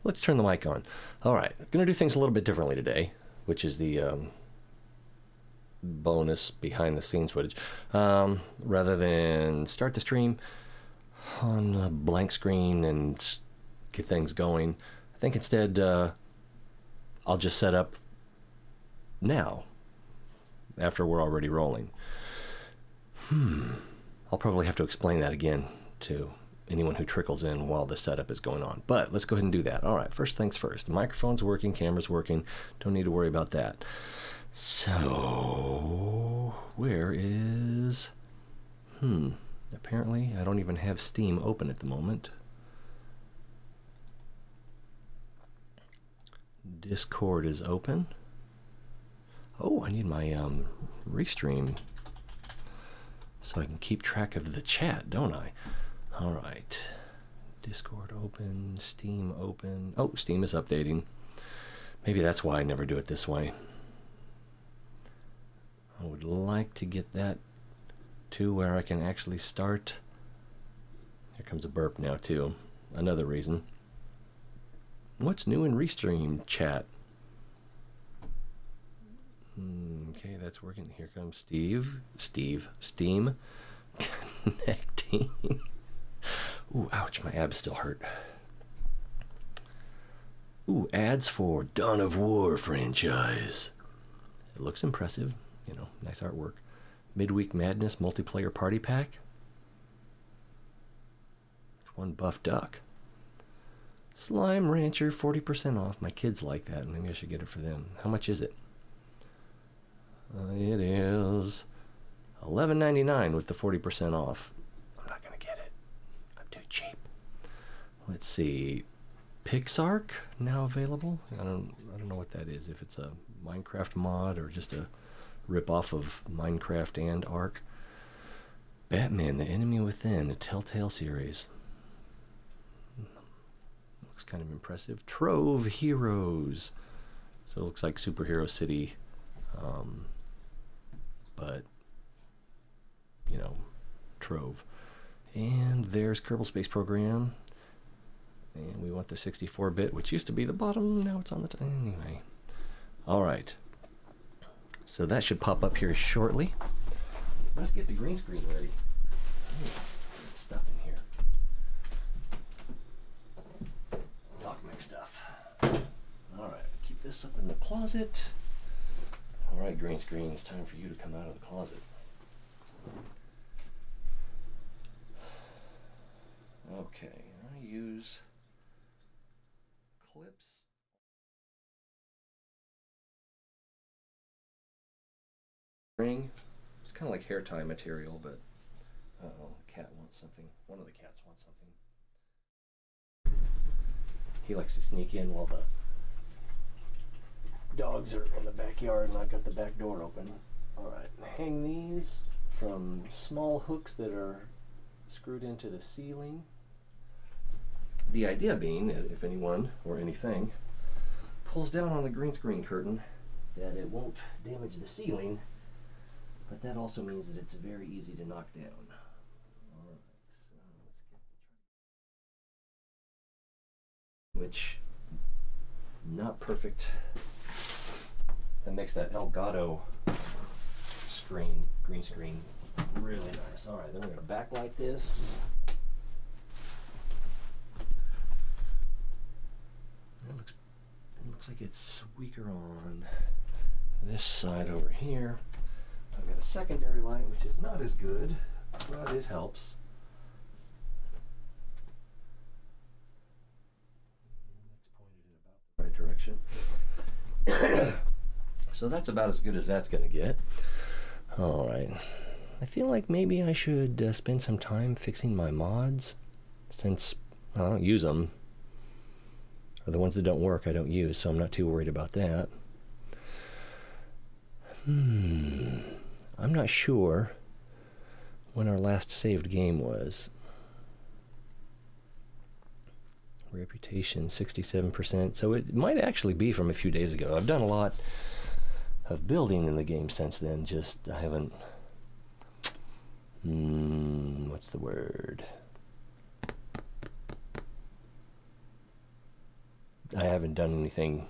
Let's turn the mic on. All right, going to do things a little bit differently today, which is the bonus behind the scenes footage. Rather than start the stream on a blank screen and get things going, I think instead I'll just set up now after we're already rolling. I'll probably have to explain that again to anyone who trickles in while the setup is going on. But let's go ahead and do that. All right, first things first. The microphone's working, camera's working. Don't need to worry about that. So, where is... Apparently, I don't even have Steam open at the moment. Discord is open. Oh, I need my restream so I can keep track of the chat, don't I? All right. Discord open, Steam open. Oh, Steam is updating. Maybe that's why I never do it this way. I would like to get that to where I can actually start. Here comes a burp now, too. Another reason. What's new in Restream chat? Okay, that's working. Here comes Steam connecting. Ooh, ouch, my abs still hurt. Ooh, ads for Dawn of War franchise. It looks impressive. You know, nice artwork. Midweek Madness multiplayer party pack. One buff duck. Slime Rancher 40% off. My kids like that. Maybe I should get it for them. How much is it? It is $11.99 with the 40% off. I'm not gonna get it. I'm too cheap. Let's see. Pixark now available. I don't know what that is. If it's a Minecraft mod or just a rip-off of Minecraft and Ark. Batman, The Enemy Within, a Telltale series. Looks kind of impressive. Trove Heroes. So it looks like Superhero City, but, you know, Trove. And there's Kerbal Space Program. And we want the 64-bit, which used to be the bottom. Now it's on the top. Anyway. All right. So that should pop up here shortly. Let's get the green screen ready. Stuff in here. Document stuff. All right, keep this up in the closet. All right, green screen, it's time for you to come out of the closet. Okay, I use clips. It's kind of like hair tie material, but uh-oh, the cat wants something. One of the cats wants something. He likes to sneak in while the dogs are in the backyard and I've got the back door open. Alright, hang these from small hooks that are screwed into the ceiling. The idea being, if anyone or anything pulls down on the green screen curtain, that it won't damage the ceiling. But that also means that it's very easy to knock down. All right, so let's get which, not perfect. That makes that Elgato green screen really nice. All right, then we're going to backlight this. It looks like it's weaker on this side over here. I've got a secondary light, which is not as good, but it helps. That's pointed in about the right direction. So that's about as good as that's going to get. All right. I feel like maybe I should spend some time fixing my mods, since well, I don't use them. Or the ones that don't work I don't use, so I'm not too worried about that. I'm not sure when our last saved game was. Reputation 67%, so it might actually be from a few days ago. I've done a lot of building in the game since then, just I haven't what's the word? I haven't done anything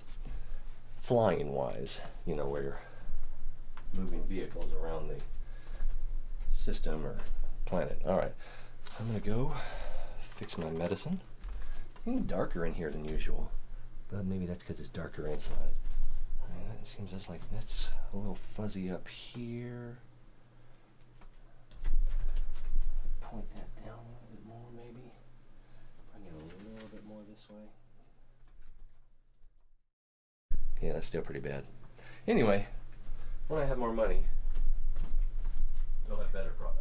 flying wise, you know, where you're moving vehicles around the system or planet. All right, I'm gonna go fix my medicine. It's even darker in here than usual, but maybe that's because it's darker inside. It seems just like that's a little fuzzy up here. Point that down a little bit more, maybe. Bring it a little bit more this way. Yeah, that's still pretty bad. Anyway, when I have more money, they'll have better product.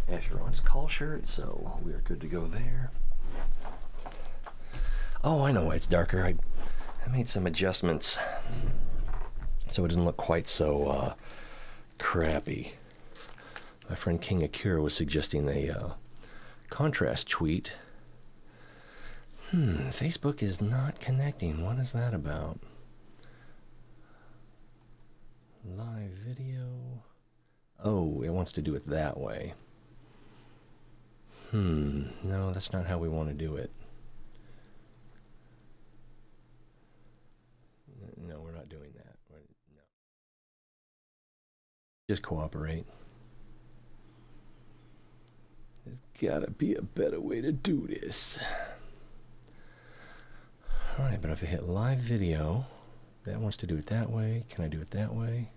Asheron's call shirt, so we are good to go there. Oh, I know why it's darker. I made some adjustments so it doesn't look quite so crappy. My friend King Akira was suggesting a contrast tweet. Facebook is not connecting. What is that about? Live video. Oh, it wants to do it that way. No, that's not how we want to do it. No, we're not doing that. No. Just cooperate. There's gotta be a better way to do this. Alright, but if I hit live video, that wants to do it that way. Can I do it that way?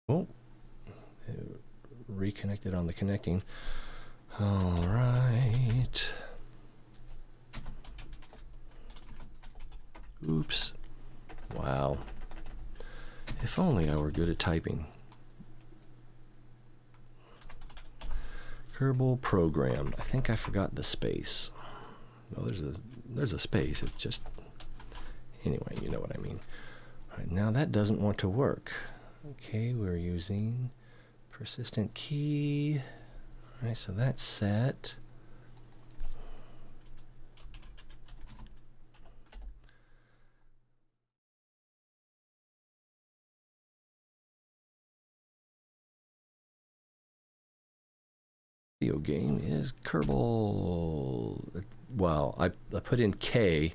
Oh, it reconnected on the connecting. All right. Oops. Wow. If only I were good at typing. Kerbal program. I think I forgot the space. Well, there's a space. It's just, anyway, you know what I mean. All right, now that doesn't want to work. Okay, we're using persistent key. All right, so that's set. Video game is Kerbal. Wow, I put in K,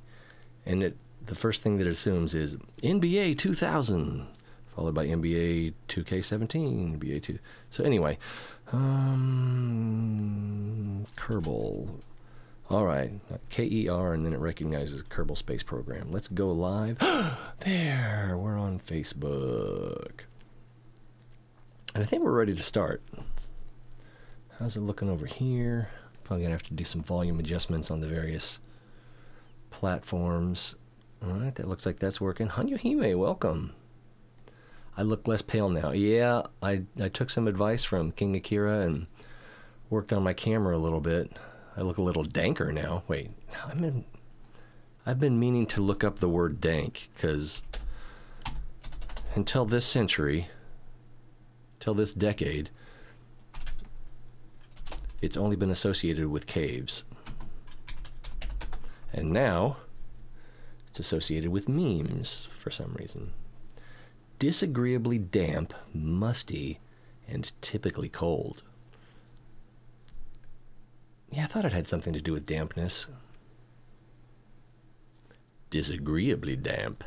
and the first thing that it assumes is NBA 2000. Followed by NBA 2K17, NBA 2. So anyway, Kerbal. All right, K-E-R, and then it recognizes Kerbal Space Program. Let's go live. There, we're on Facebook. And I think we're ready to start. How's it looking over here? Probably gonna have to do some volume adjustments on the various platforms. All right, that looks like that's working. Hanyuhime, welcome. I look less pale now. Yeah, I took some advice from King Akira and worked on my camera a little bit. I look a little danker now. Wait, I've been meaning to look up the word dank, because until this century, till this decade, it's only been associated with caves. And now, it's associated with memes for some reason. Disagreeably damp, musty, and typically cold. Yeah, I thought it had something to do with dampness. Disagreeably damp.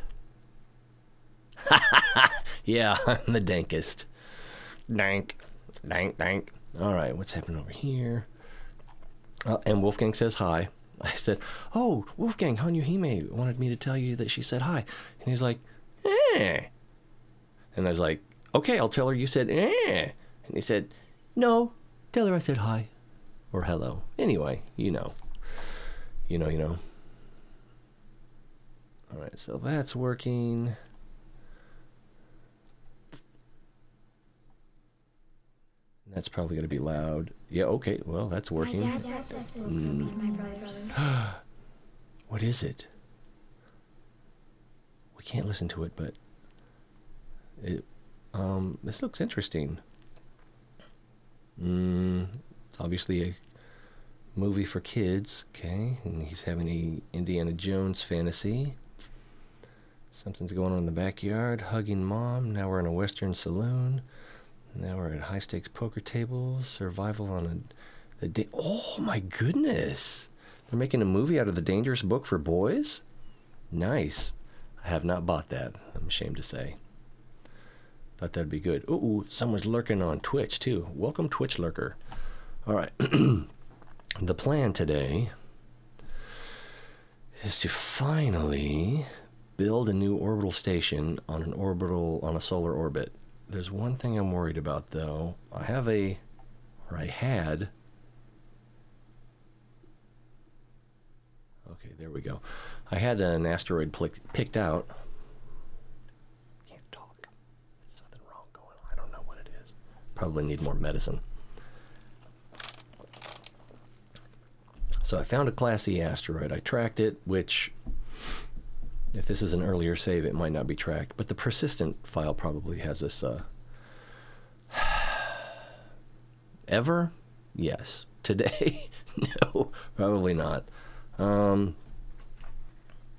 Yeah, I'm the dankest. Dank. Dank, dank. All right, what's happening over here? And Wolfgang says hi. I said, oh, Wolfgang, Hanyu Hime wanted me to tell you that she said hi. And he's like, eh. And I was like, okay, I'll tell her you said, eh. And he said, no, tell her I said hi. Or hello. Anyway, you know. You know. All right, so that's working. That's probably going to be loud. Yeah, okay, well, that's working. My dad bought this book for me and my brothers. What is it? We can't listen to it, but this looks interesting. It's obviously a movie for kids, okay? And he's having a Indiana Jones fantasy. Something's going on in the backyard, hugging mom. Now we're in a Western saloon. Now we're at high-stakes poker tables, survival on oh my goodness! They're making a movie out of the dangerous book for boys? Nice. I have not bought that, I'm ashamed to say. Thought that'd be good. Ooh, someone's lurking on Twitch, too. Welcome, Twitch lurker. All right. The plan today is to finally build a new orbital station on a solar orbit. There's one thing I'm worried about, though. I had, okay, there we go. I had an asteroid picked out. Can't talk. There's something wrong going on. I don't know what it is. Probably need more medicine. So I found a Class E asteroid. I tracked it, which, if this is an earlier save, it might not be tracked. But the persistent file probably has this. Ever? Yes. Today? No, probably not.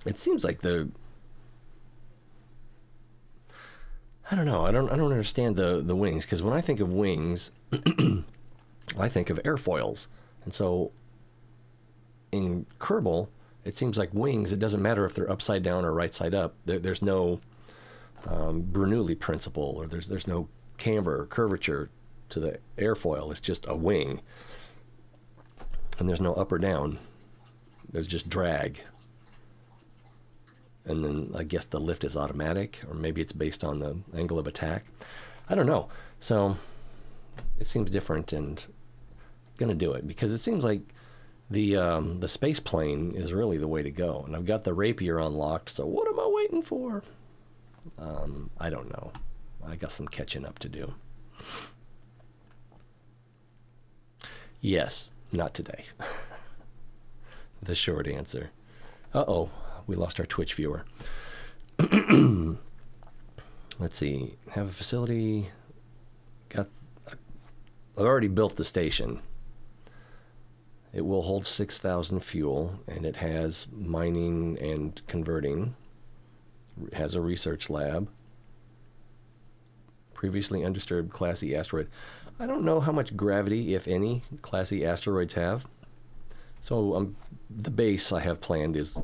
It seems like I don't know. I don't understand the wings, because when I think of wings, I think of airfoils. And so in Kerbal, it seems like wings, it doesn't matter if they're upside down or right side up. There's no Bernoulli principle, or there's no camber or curvature to the airfoil. It's just a wing. And there's no up or down. There's just drag. And then I guess the lift is automatic, or maybe it's based on the angle of attack. I don't know. So it seems different, and I'm going to do it because it seems like the space plane is really the way to go. And I've got the Rapier unlocked, so what am I waiting for? I don't know. I got some catching up to do. Yes, not today. The short answer. Uh-oh, we lost our Twitch viewer. Let's see. Have a facility. I've already built the station. It will hold 6,000 fuel, and it has mining and converting. It has a research lab. Previously undisturbed Class E asteroid. I don't know how much gravity, if any, Class E asteroids have. So the base I have planned is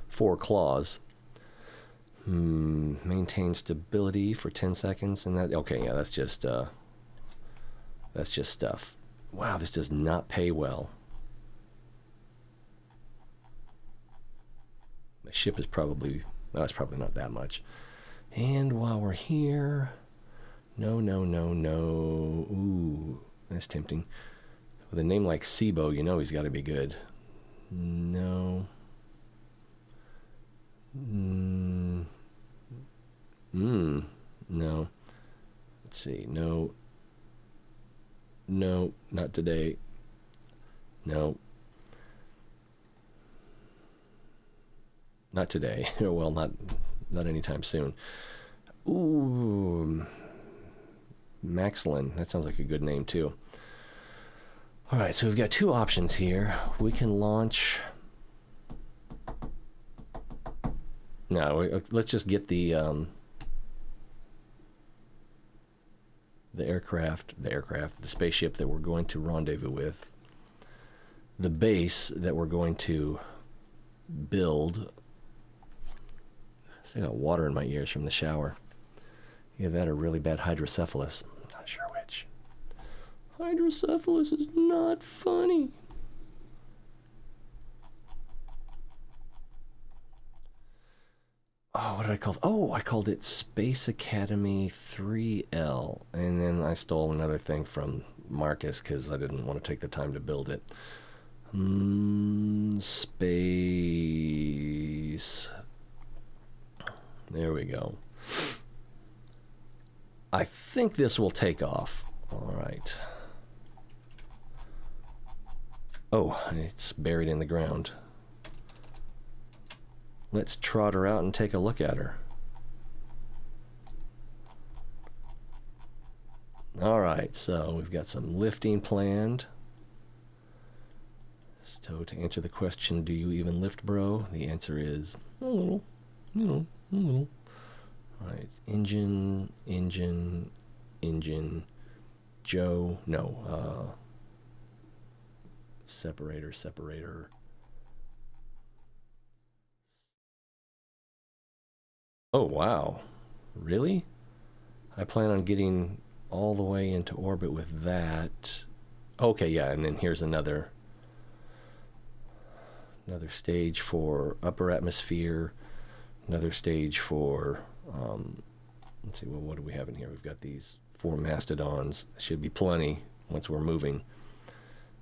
4 claws. Maintain stability for 10 seconds, and that. Okay, yeah, that's just stuff. Wow, this does not pay well. My ship is probably, no, it's probably not that much. And while we're here, no. Ooh, that's tempting. With a name like Sibo, you know he's got to be good. No. No. Let's see. No, not today. No. Not today. Well, not anytime soon. Ooh. Maxlin. That sounds like a good name, too. All right, so we've got 2 options here. We can launch... No, let's just get the spaceship that we're going to rendezvous with. The base that we're going to build. I got water in my ears from the shower. Either that or really bad hydrocephalus. I'm not sure which. Hydrocephalus is not funny. what did I call it? Oh, I called it Space Academy 3L. And then I stole another thing from Marcus because I didn't want to take the time to build it. Space. There we go. I think this will take off. All right. Oh, it's buried in the ground. Let's trot her out and take a look at her. All right, so we've got some lifting planned. So to answer the question, do you even lift, bro? The answer is a little, a little. All right, engine, Joe, no, separator. Oh, wow. Really? I plan on getting all the way into orbit with that. Okay, yeah, and then here's another stage for upper atmosphere, another stage for, let's see, well, what do we have in here? We've got these 4 mastodons. Should be plenty once we're moving.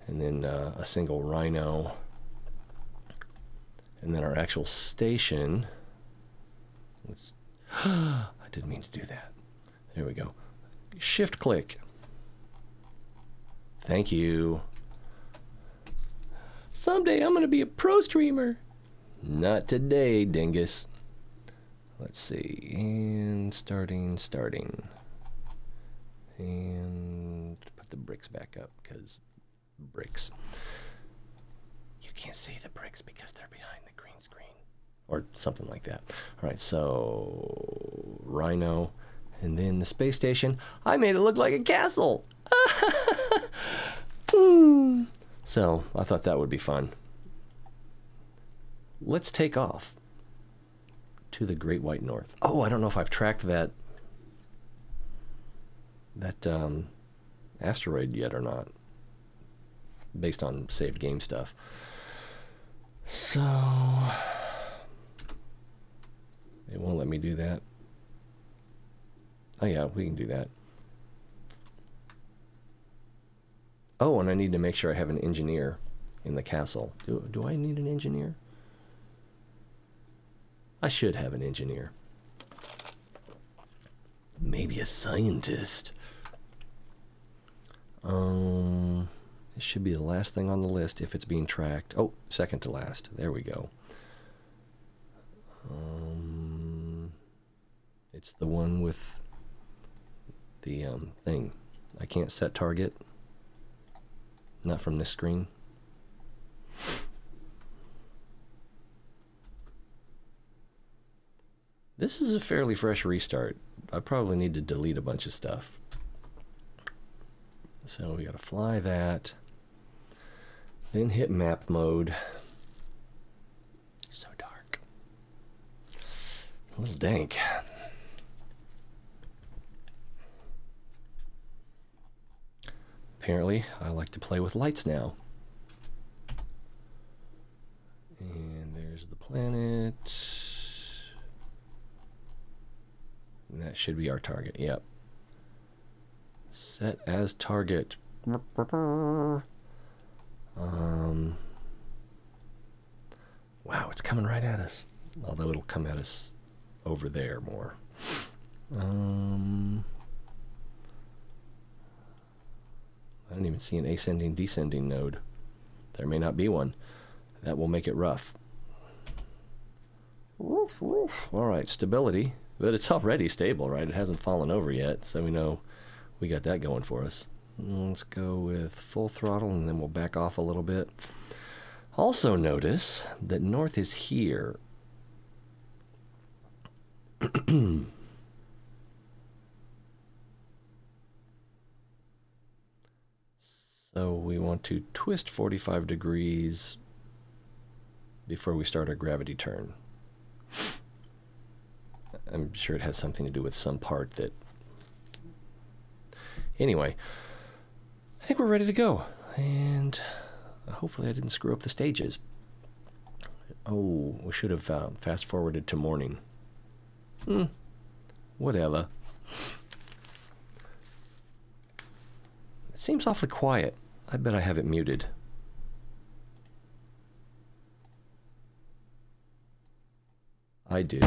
And then a single rhino. And then our actual station. I didn't mean to do that. There we go. Shift click. Thank you. Someday I'm going to be a pro streamer. Not today, dingus. Let's see. And starting. And put the bricks back up because bricks. You can't see the bricks because they're behind the green screen. Or something like that. All right, so Rhino, and then the space station. I made it look like a castle. So I thought that would be fun. Let's take off to the Great White North. Oh, I don't know if I've tracked that asteroid yet or not, based on saved game stuff. So it won't let me do that. Oh yeah, we can do that. Oh, and I need to make sure I have an engineer in the castle. Do I need an engineer? I should have an engineer. Maybe a scientist. It should be the last thing on the list if it's being tracked. Oh, second to last. There we go. It's the one with the thing. I can't set target. Not from this screen. This is a fairly fresh restart. I probably need to delete a bunch of stuff. So we gotta fly that. Then hit map mode. So dark. A little dank. Apparently, I like to play with lights now. And there's the planet. And that should be our target, yep. Set as target. Wow, it's coming right at us. Although it'll come at us over there more. I don't even see an ascending descending node. There may not be one. That will make it rough. Woof, woof. All right, stability. But it's already stable, right? It hasn't fallen over yet, so we know we got that going for us. Let's go with full throttle, and then we'll back off a little bit. Also notice that north is here. So we want to twist 45 degrees before we start our gravity turn. I'm sure it has something to do with some part that... Anyway, I think we're ready to go. And hopefully I didn't screw up the stages. Oh, we should have fast-forwarded to morning. Whatever. It seems awfully quiet. I bet I have it muted. I do.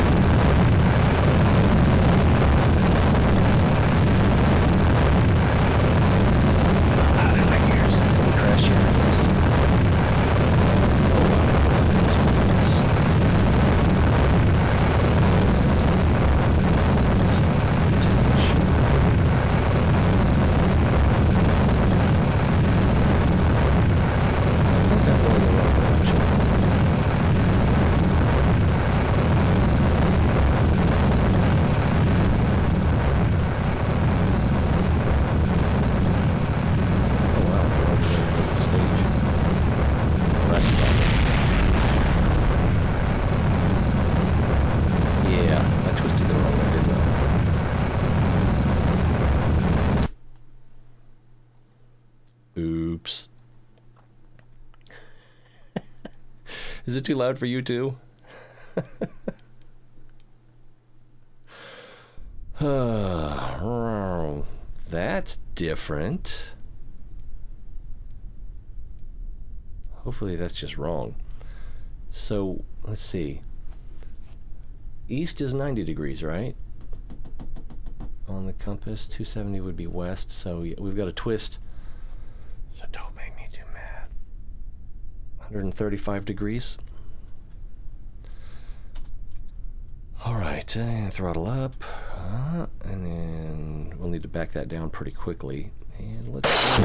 Oops. Is it too loud for you too? That's different. Hopefully that's just wrong. So, let's see. East is 90 degrees, right? On the compass, 270 would be west, so we've got a twist. So don't make me do math. 135 degrees. All right, and throttle up, and then we'll need to back that down pretty quickly. And let's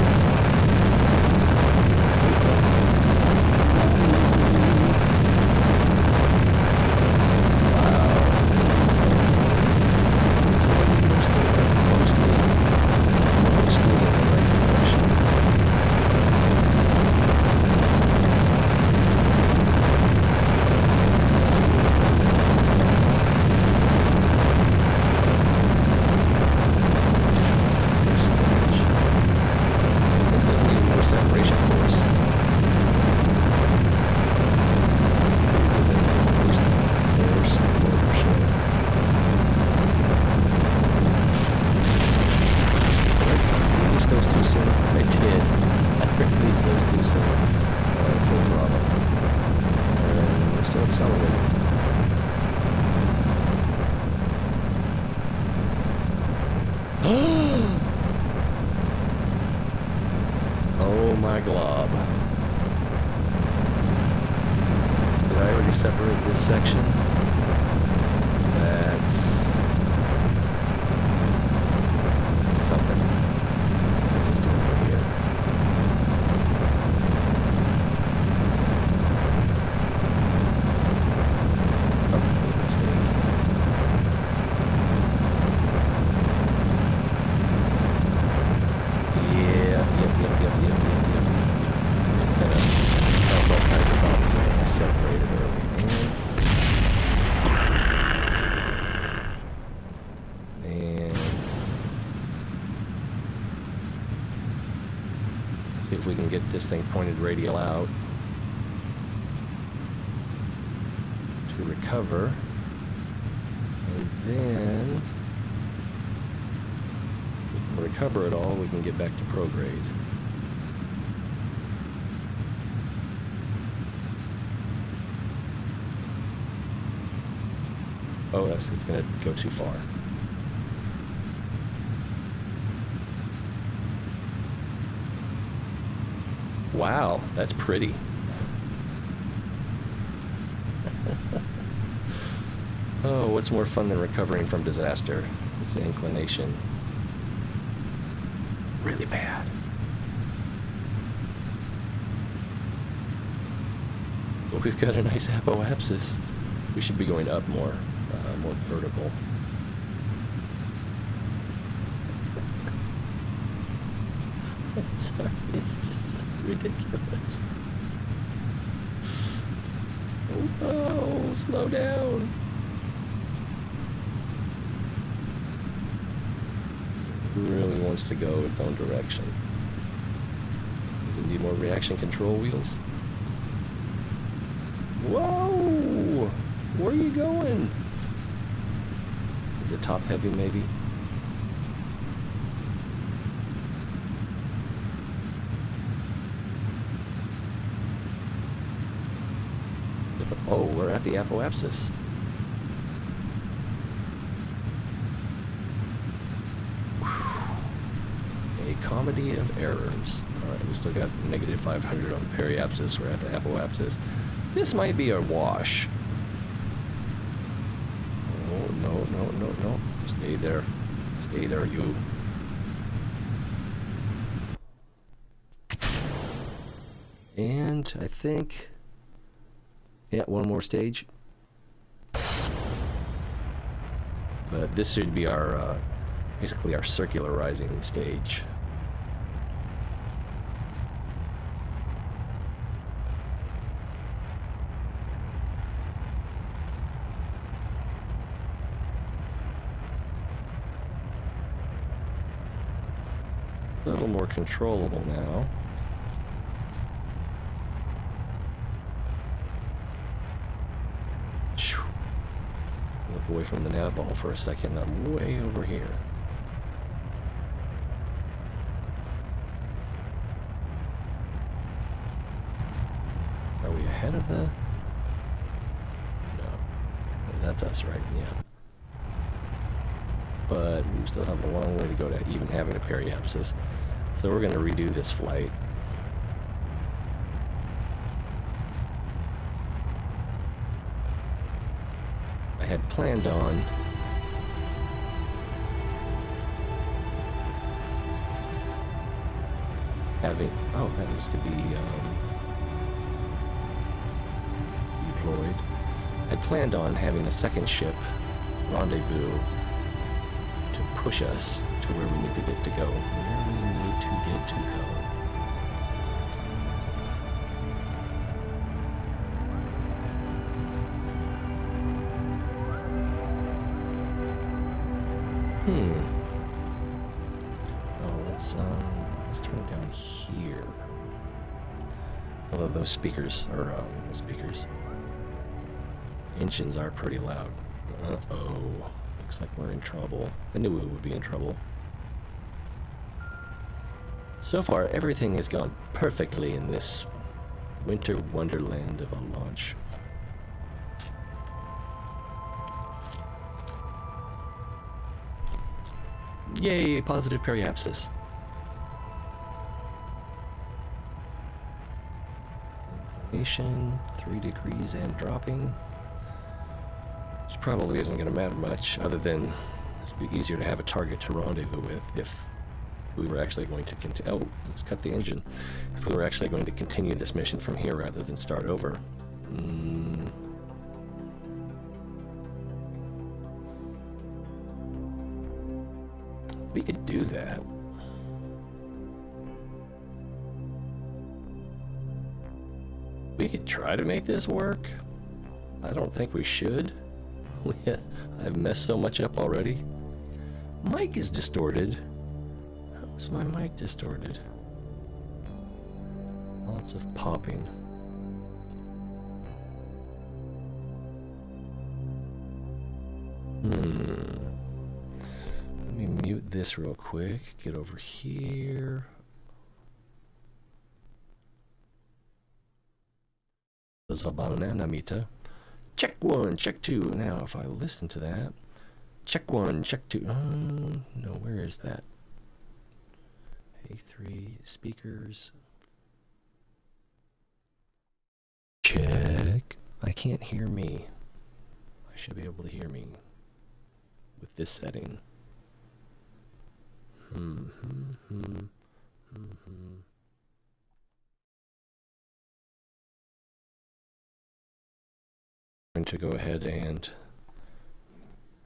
oh my glob. Did I already separate this section? That's something. What's this doing over here? Probably a mistake. Yep. It's gonna cause all kinds of problems when I separated early. And see if we can get this thing pointed radial out to recover. And then if we can recover it all, we can get back to prograde. Oh, it's going to go too far. Wow, that's pretty. Oh, what's more fun than recovering from disaster? It's the inclination. Really bad. But we've got a nice apoapsis. We should be going up more vertical. I'm sorry, it's just so ridiculous. Oh, slow down. It really wants to go its own direction. Does it need more reaction control wheels? Whoa! Where are you going? it top heavy maybe? Oh, we're at the apoapsis. A comedy of errors. Alright, we still got negative 500 on the periapsis. We're at the apoapsis. This might be a wash. Oh, no, no, no, no. Stay there. Stay there, you. And I think... yeah, one more stage. But this should be our, basically our circularizing stage. A little more controllable now. Look away from the nav ball for a second. I'm way over here. Are we ahead of the... no. That's us, right? Yeah. But we still have a long way to go to even having a periapsis. So we're going to redo this flight. I had planned on having... oh, that needs to be deployed. I planned on having a second ship rendezvous to push us to where we need to get to go. Where we need to get to go. Oh, let's turn it down here. Although those speakers, or speakers, engines are pretty loud. Uh-oh. Looks like we're in trouble. I knew we would be in trouble. So far, everything has gone perfectly in this winter wonderland of a launch. Yay, positive periapsis. Inclination, 3 degrees and dropping. Which probably isn't going to matter much, other than it'd be easier to have a target to rendezvous with if we were actually going to continue. Oh, let's cut the engine. If we were actually going to continue this mission from here rather than start over. We could do that. We could try to make this work. I don't think we should. I've messed so much up already. Mic is distorted. How is my mic distorted? Lots of popping. Let me mute this real quick. Get over here. Bananamita. Check 1, check 2. Now, if I listen to that, check 1, check 2. No, where is that? A3 speakers. Check. I can't hear me. I should be able to hear me with this setting. I'm going to go ahead and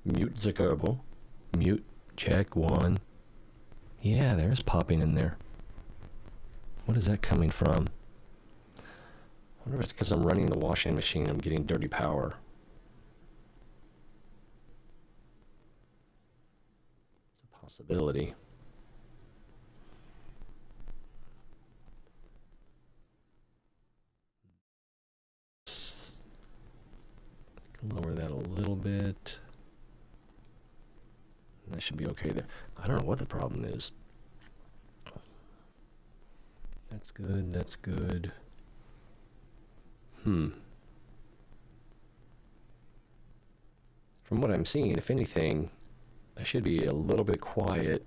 mute the Kerbal. Mute, check 1. Yeah, there's popping in there. What is that coming from? I wonder if it's because I'm running the washing machine and I'm getting dirty power. It's a possibility. Lower that a little bit. That should be okay there. I don't know what the problem is. That's good, that's good. From what I'm seeing, if anything, I should be a little bit quiet.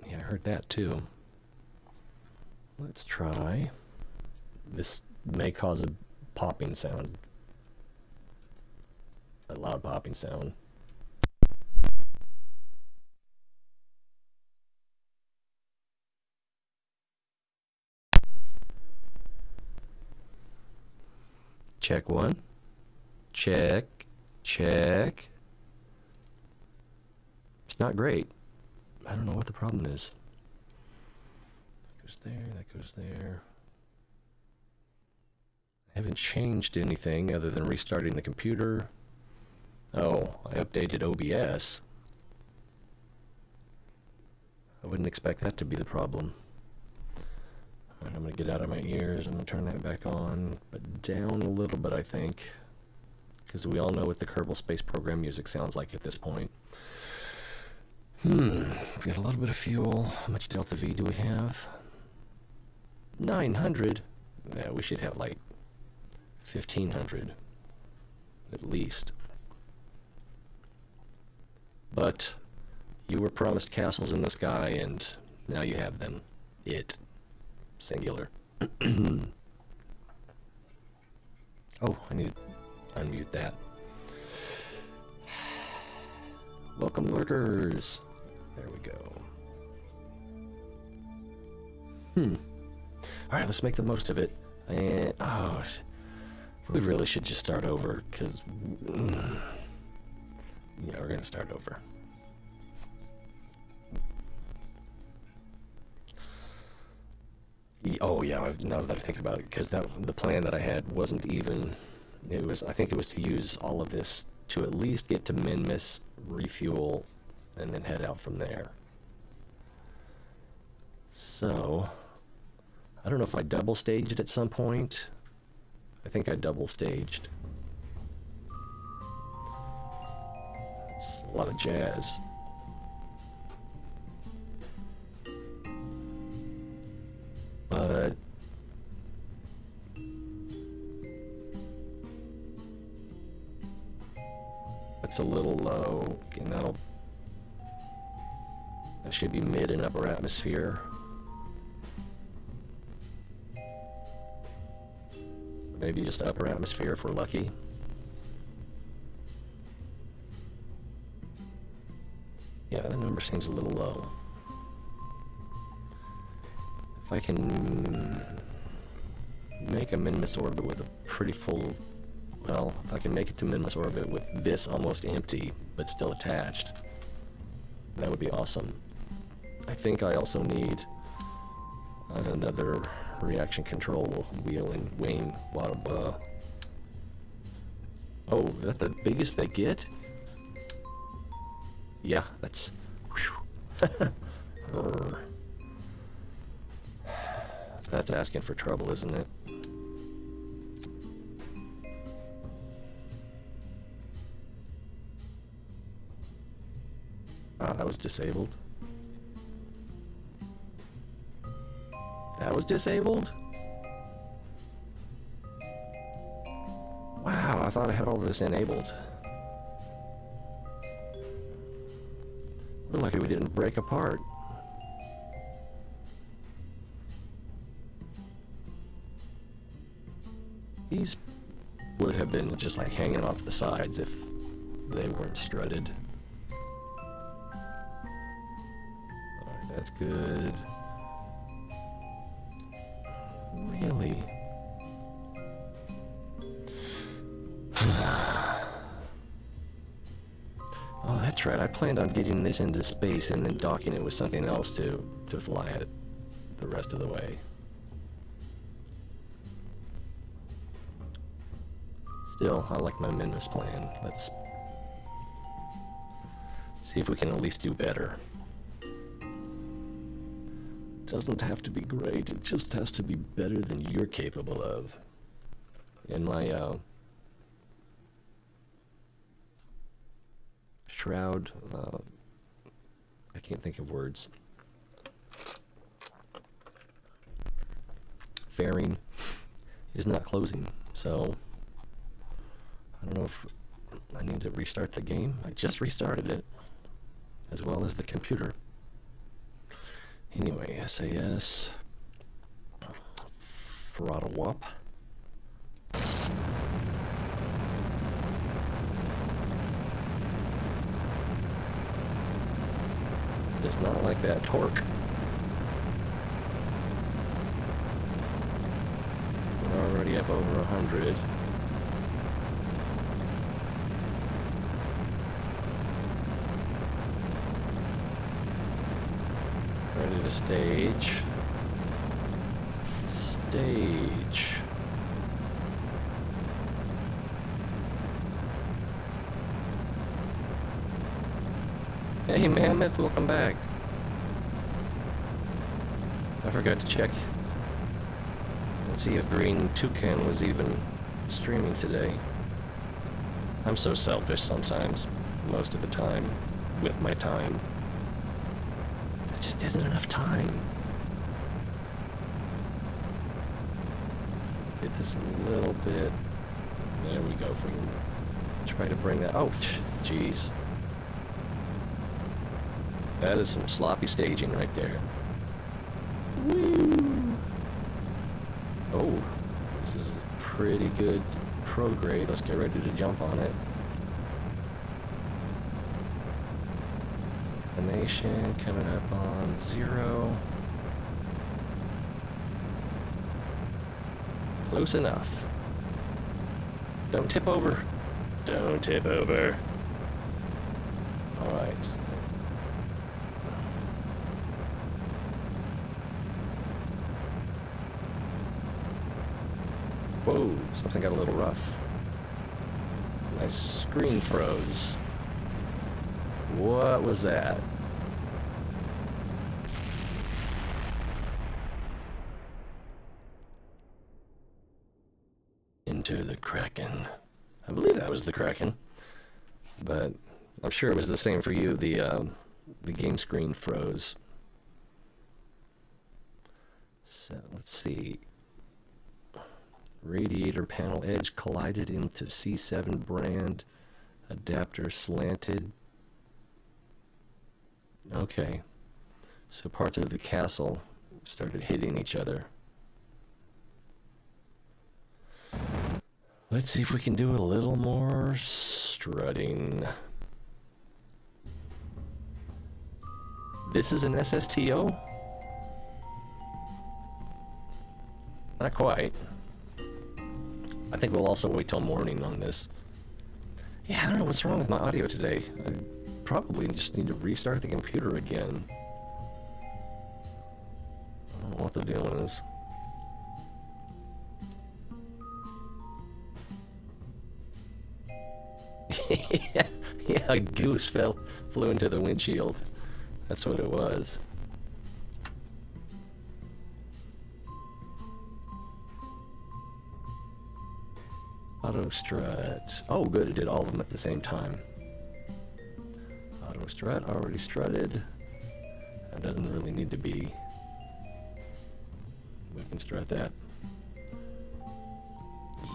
Yeah, I heard that too. Let's try. This may cause a popping sound. A loud popping sound. Check one. Check. Check. It's not great. I don't know what the problem is. That goes there, that goes there. I haven't changed anything other than restarting the computer. Oh, I updated OBS. I wouldn't expect that to be the problem. Alright, I'm going to get out of my ears. I'm going to turn that back on, but down a little bit, I think. Because we all know what the Kerbal Space Program music sounds like at this point. We've got a little bit of fuel. How much Delta V do we have? 900. Yeah, we should have like 1,500 at least. But you were promised castles in the sky, and now you have them. It. Singular. Oh, I need to unmute that. Welcome, lurkers. There we go. Alright, let's make the most of it. And, oh, we really should just start over, because, yeah, we're going to start over. Oh, yeah, now that I think about it, because the plan that I had wasn't even, I think it was to use all of this to at least get to Minmus, refuel, and then head out from there. So, I don't know if I double staged at some point. I think I double staged. It's a lot of jazz. But that's a little low, and that should be mid and upper atmosphere. Maybe just upper atmosphere if we're lucky. Yeah, that number seems a little low. If I can make a Minmus orbit with a pretty full, well, if I can make it to Minmus orbit with this almost empty, but still attached, that would be awesome. I think I also need another reaction control wheel and wing. Oh, is that the biggest they get? Yeah, that's... That's asking for trouble, isn't it? Ah, that was disabled. That was disabled? Wow, I thought I had all this enabled. We're lucky we didn't break apart. These would have been just like hanging off the sides if they weren't strutted. Alright, that's good. Really? Oh, that's right. I planned on getting this into space and then docking it with something else to fly it the rest of the way. Still, I like my Minmus plan. Let's see if we can at least do better. Doesn't have to be great, it just has to be better than you're capable of. in my shroud. I can't think of words. Fairing is not closing, so I don't know if I need to restart the game. I just restarted it, as well as the computer. Anyway, SAS Throttle Wop. Does not like that torque. We're already up over 100. Ready to stage. Stage. Hey Mammoth, welcome back. I forgot to check and see if Green Toucan was even streaming today. I'm so selfish sometimes, most of the time, with my time. There just isn't enough time. Get this a little bit. There we go. If we can try to bring that. Oh, jeez. That is some sloppy staging right there. Woo! Oh, this is pretty good pro grade. Let's get ready to jump on it. Inclination coming up on 0. Close enough. Don't tip over. Don't tip over. All right. Whoa, something got a little rough. My screen froze. What was that? Into the Kraken. I believe that was the Kraken. But I'm sure it was the same for you. The game screen froze. So let's see. Radiator panel edge collided into C7 brand. Adapter slanted. Okay. So parts of the castle started hitting each other. Let's see if we can do a little more strutting. This is an SSTO? Not quite. I think we'll also wait till morning on this. Yeah, I don't know what's wrong with my audio today. I probably just need to restart the computer again. I don't know what the deal is. Yeah, a goose flew into the windshield. That's what it was. Auto strut. Oh, good, it did all of them at the same time. Auto strut, already strutted. That doesn't really need to be. We can strut that.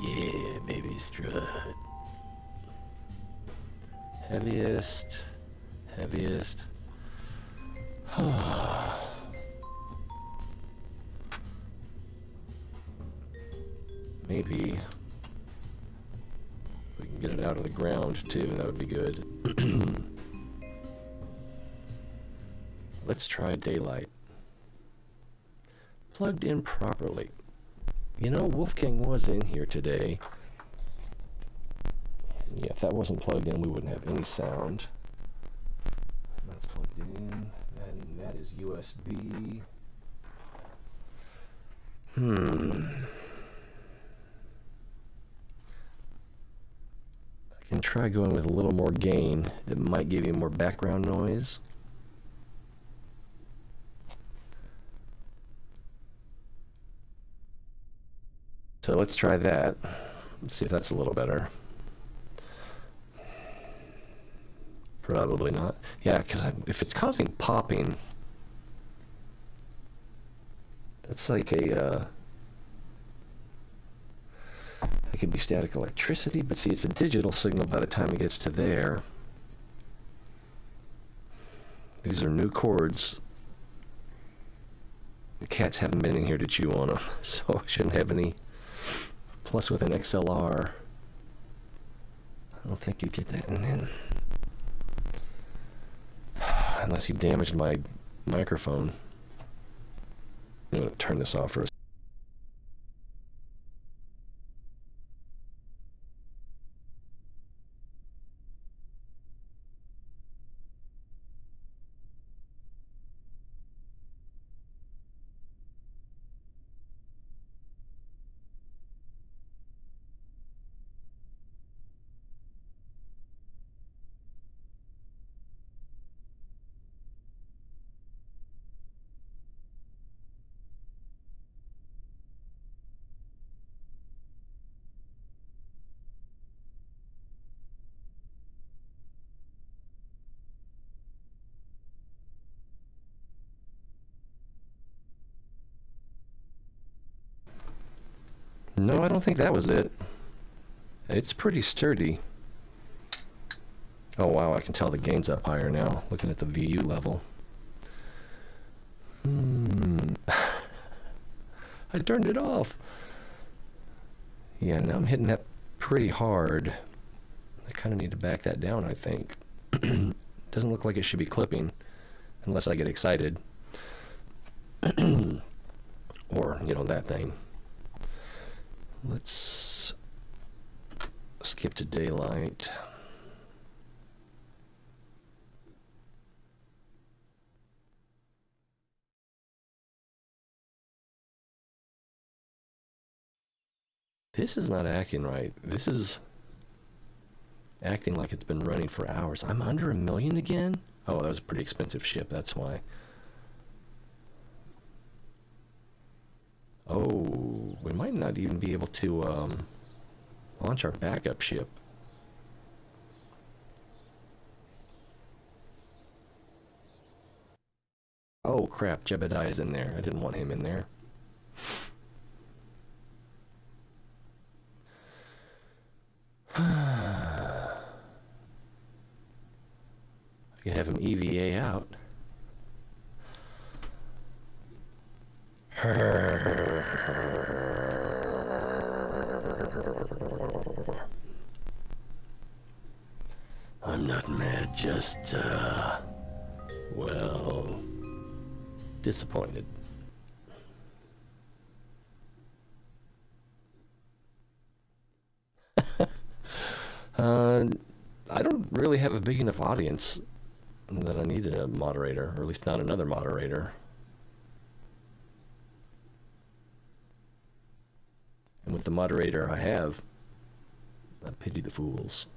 Yeah, baby, strut. Heaviest. Heaviest. Maybe we can get it out of the ground too, that would be good. Let's try daylight. Plugged in properly. You know, Wolfgang was in here today. Yeah, if that wasn't plugged in, we wouldn't have any sound. That's plugged in, and that is USB. I can try going with a little more gain. It might give you more background noise. So let's try that. Let's see if that's a little better. Probably not. Yeah, because if it's causing popping, that's like a, it could be static electricity, but see, it's a digital signal by the time it gets to there. These are new chords. The cats haven't been in here to chew on them, so I shouldn't have any. Plus with an XLR, I don't think you get that in then. Unless you damaged my microphone. I'm going to turn this off for a second. No, I don't think that was it. It's pretty sturdy. Oh wow, I can tell the gain's up higher now, looking at the VU level. I turned it off. Yeah, now I'm hitting that pretty hard. I kind of need to back that down, I think. Doesn't look like it should be clipping, unless I get excited. Or, you know, that thing. Let's skip to daylight. This is not acting right. This is acting like it's been running for hours. I'm under 1 million again? Oh, that was a pretty expensive ship, that's why. Oh, we might not even be able to launch our backup ship. Oh crap, Jebediah's in there. I didn't want him in there. I can have him EVA out. I'm not mad, just, well, disappointed. I don't really have a big enough audience that I needed a moderator, or at least not another moderator. And with the moderator I have, I pity the fools.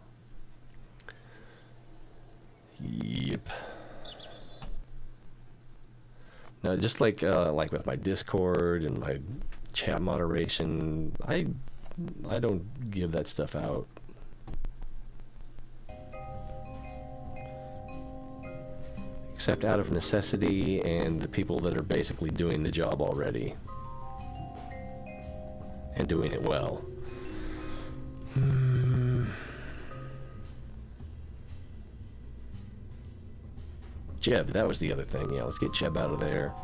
Yep. Now, just like with my Discord and my chat moderation, I don't give that stuff out. Except out of necessity and the people that are basically doing the job already. And doing it well. Jeb, that was the other thing. Yeah, let's get Jeb out of there.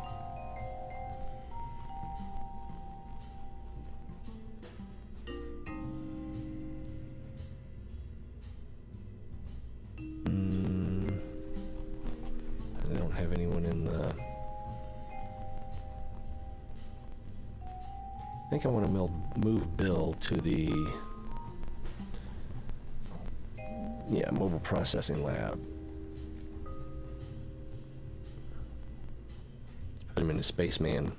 I don't have anyone in the... I think I want to move Bill to the... yeah, mobile processing lab. Put him in a spaceman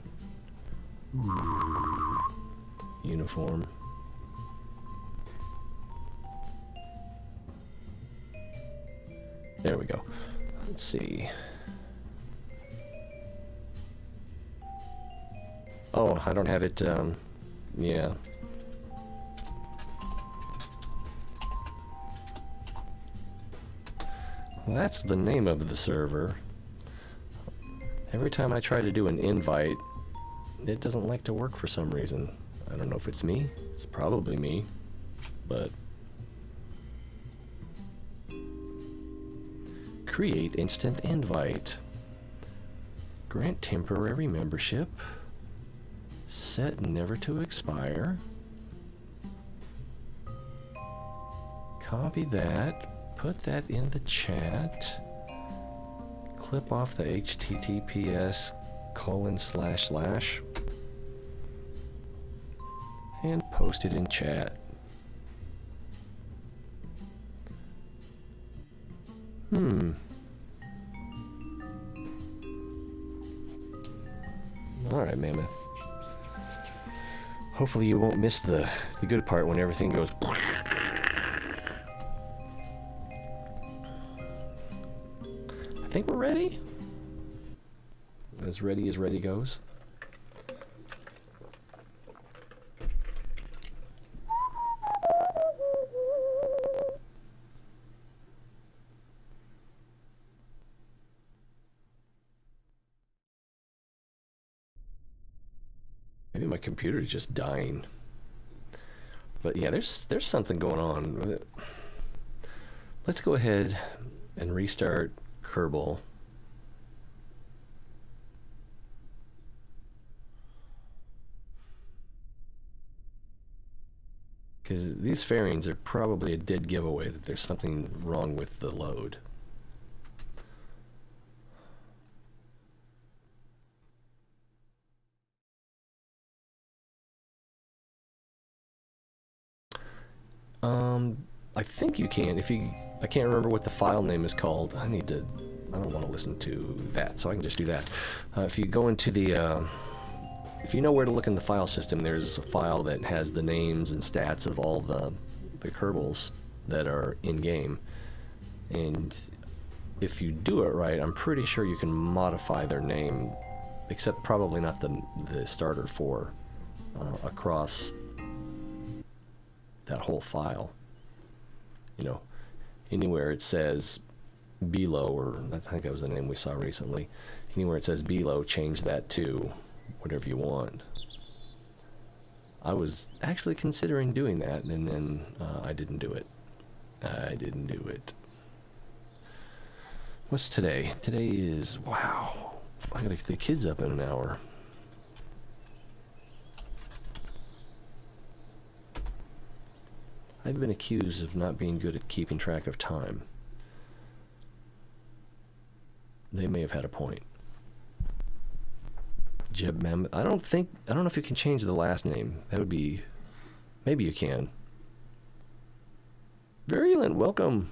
uniform. There we go. Let's see. Oh, I don't have it, yeah. Well, that's the name of the server. Every time I try to do an invite, it doesn't like to work for some reason. I don't know if it's me. It's probably me. But... create instant invite. Grant temporary membership. Set never to expire. Copy that. Put that in the chat. Clip off the https:// and post it in chat. Alright, Mammoth. Hopefully you won't miss the good part when everything goes... I think we're ready. As ready goes. Maybe my computer's just dying. But yeah, there's something going on. Let's go ahead and restart Kerbal. Because these fairings are probably a dead giveaway that there's something wrong with the load. I think you can. I can't remember what the file name is called. I don't want to listen to that, so I can just do that. If you go into the, if you know where to look in the file system, there's a file that has the names and stats of all the Kerbals that are in-game. And if you do it right, I'm pretty sure you can modify their name, except probably not the starter 4 across that whole file. You know, anywhere it says Bilo, or I think that was the name we saw recently, anywhere it says Bilo, change that to whatever you want. I was actually considering doing that, and then I didn't do it. I didn't do it. What's today? Today is, wow, I gotta get the kids up in an hour. I've been accused of not being good at keeping track of time. They may have had a point. Jeb Mammoth. I don't know if you can change the last name. That would be... maybe you can. Virulent, welcome.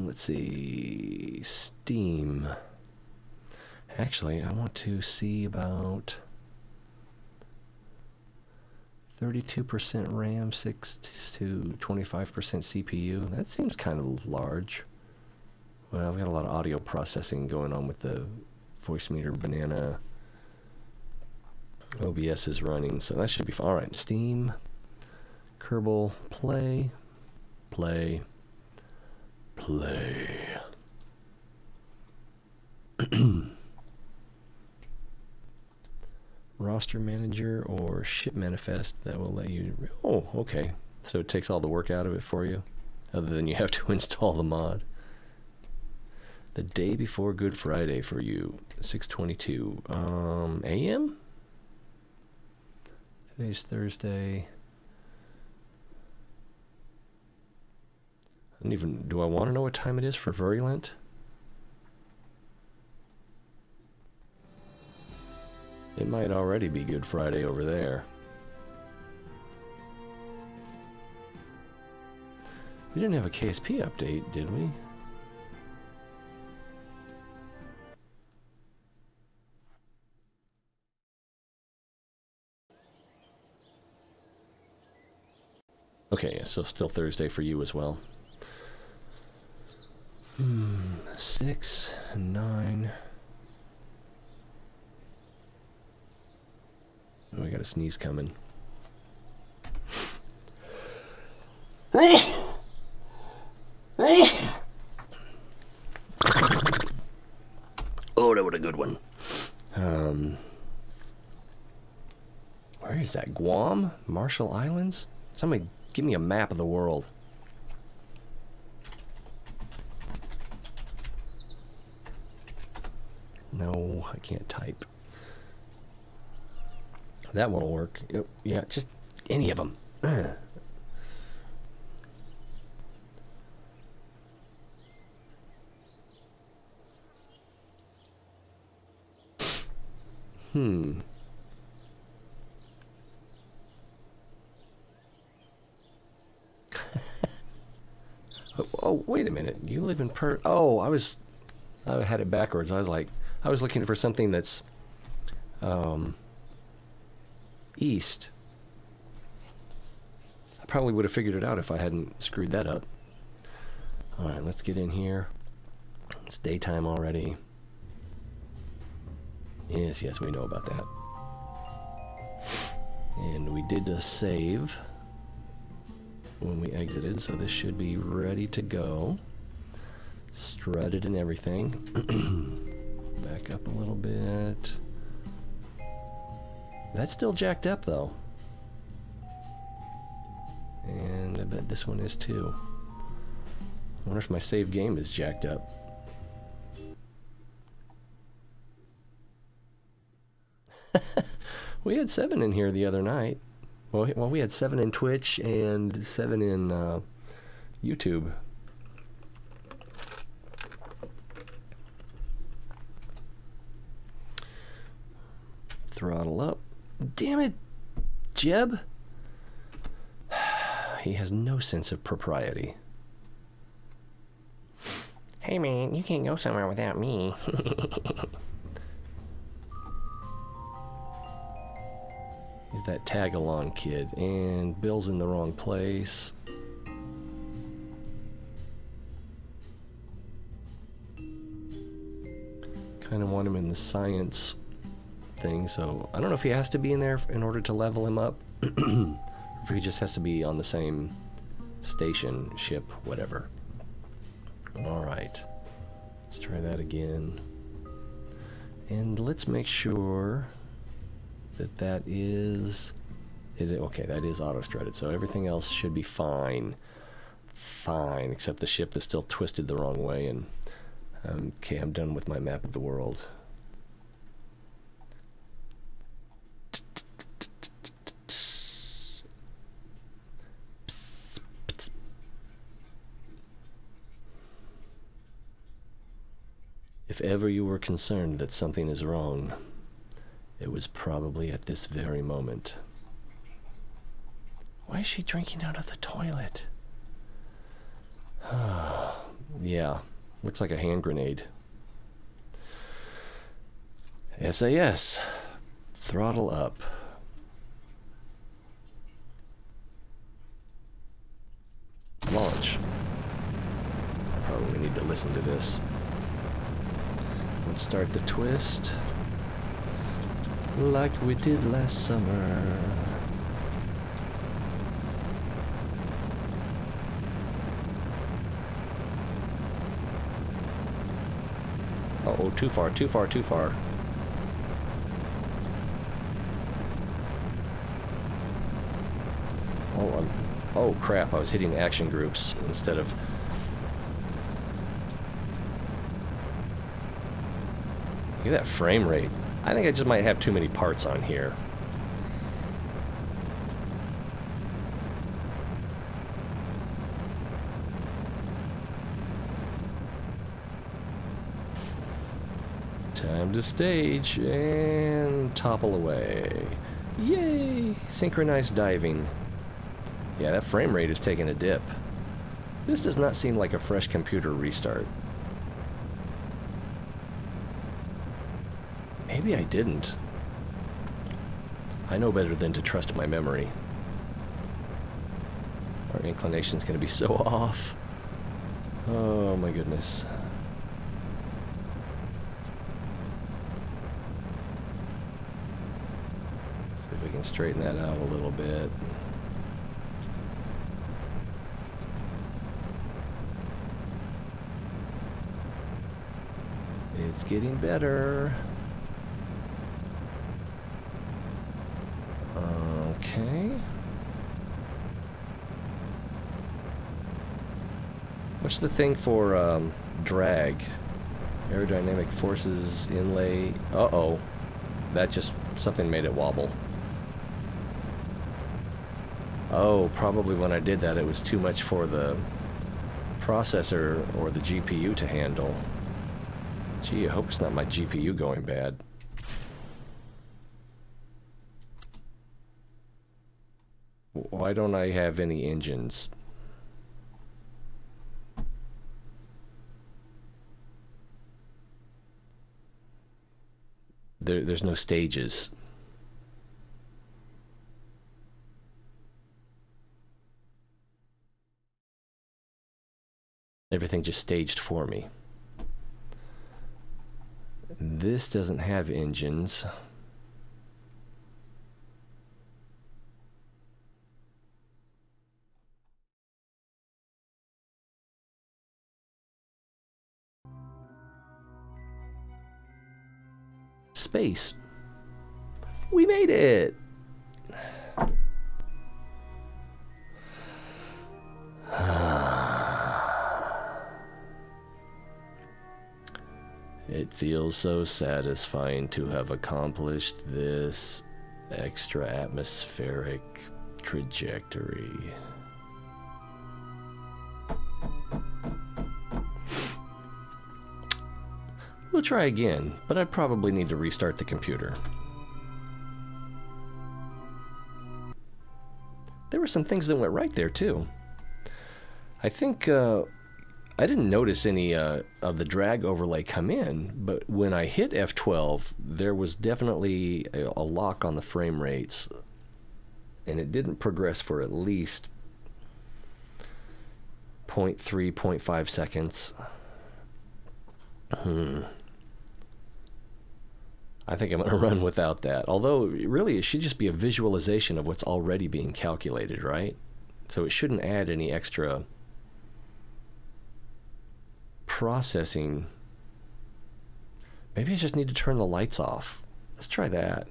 Let's see... Steam. Actually, I want to see about 32% RAM, 6 to 25% CPU. That seems kind of large. Well, I've got a lot of audio processing going on with the voice meter banana. OBS is running, so that should be fine. All right, Steam, Kerbal, play. Roster manager or ship manifest that will let you... oh, okay. So it takes all the work out of it for you, other than you have to install the mod. The day before Good Friday for you, 6:22 a.m. Today's Thursday. I don't even... do I want to know what time it is for Virulent? It might already be Good Friday over there. We didn't have a KSP update, did we? Okay, so still Thursday for you as well. 6, 9... oh, we got a sneeze coming. Oh, that was a good one. Where is that? Guam? Marshall Islands? Somebody give me a map of the world. No, I can't type. That won't work. Yeah, just any of them. Oh, wait a minute. You live in Oh, I had it backwards. I was looking for something that's east. I probably would have figured it out if I hadn't screwed that up. All right, let's get in here. It's daytime already. Yes, we know about that. And we did a save when we exited, so this should be ready to go. Strutted and everything. Back up a little bit. That's still jacked up though. And I bet this one is too. I wonder if my save game is jacked up. We had 7 in here the other night. Well, we had 7 in Twitch and 7 in YouTube. Throttle up. Damn it, Jeb. He has no sense of propriety. Hey man, you can't go somewhere without me. He's that tag-along kid, and Bill's in the wrong place. Kind of want him in the science thing, so I don't know if he has to be in there in order to level him up, or if he just has to be on the same station, ship, whatever. Alright, let's try that again. And let's make sure that is okay, that is auto-strutted, so everything else should be fine. Fine, except the ship is still twisted the wrong way, and okay, I'm done with my map of the world. If ever you were concerned that something is wrong, it was probably at this very moment. Why is she drinking out of the toilet? Yeah, looks like a hand grenade. SAS, throttle up. Launch. Probably need to listen to this. Let's start the twist. Like we did last summer. Uh-oh, too far, too far, too far. Oh crap, I was hitting action groups instead of... Look at that frame rate. I think I just might have too many parts on here. Time to stage and topple away. Yay! Synchronized diving. Yeah, that frame rate is taking a dip. This does not seem like a fresh computer restart. Maybe I didn't. I know better than to trust my memory. Our inclination's gonna be so off. Oh my goodness. See if we can straighten that out a little bit. It's getting better. Okay. What's the thing for drag? Aerodynamic forces inlay. Uh-oh. That just... something made it wobble. Oh, probably when I did that it was too much for the processor or the GPU to handle. Gee, I hope it's not my GPU going bad. Why don't I have any engines? There's no stages. Everything just staged for me. This doesn't have engines. Space. We made it! It feels so satisfying to have accomplished this extra atmospheric trajectory. We'll try again, but I probably need to restart the computer. There were some things that went right there, too. I think, I didn't notice any of the drag overlay come in, but when I hit F12, there was definitely a lock on the frame rates, and it didn't progress for at least 0.3, 0.5 seconds. I think I'm going to run without that. Although, really, it should just be a visualization of what's already being calculated, right? So it shouldn't add any extra processing. Maybe I just need to turn the lights off. Let's try that.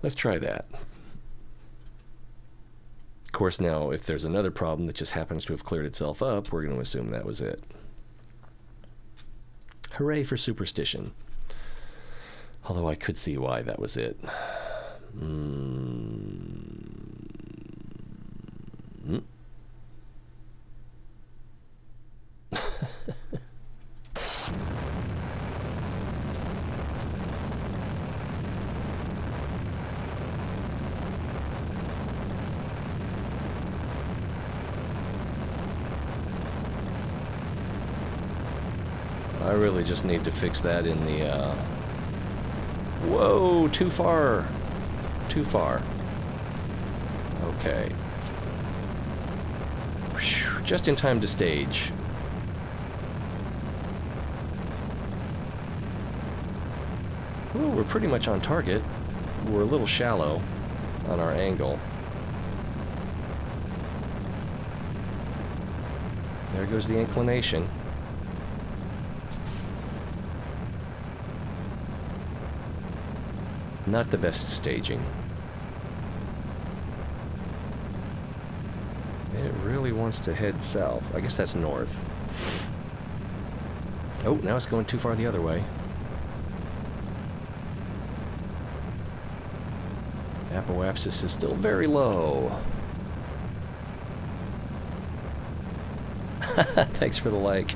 Let's try that. Of course, now, if there's another problem that just happens to have cleared itself up, we're going to assume that was it. Hooray for superstition. Although I could see why that was it. I really just need to fix that in the, Whoa, too far. Too far. Okay. Whew, just in time to stage. Well, we're pretty much on target. We're a little shallow on our angle. There goes the inclination. Not the best staging. It really wants to head south. I guess that's north. Oh, now it's going too far the other way. Apoapsis is still very low. Thanks for the like.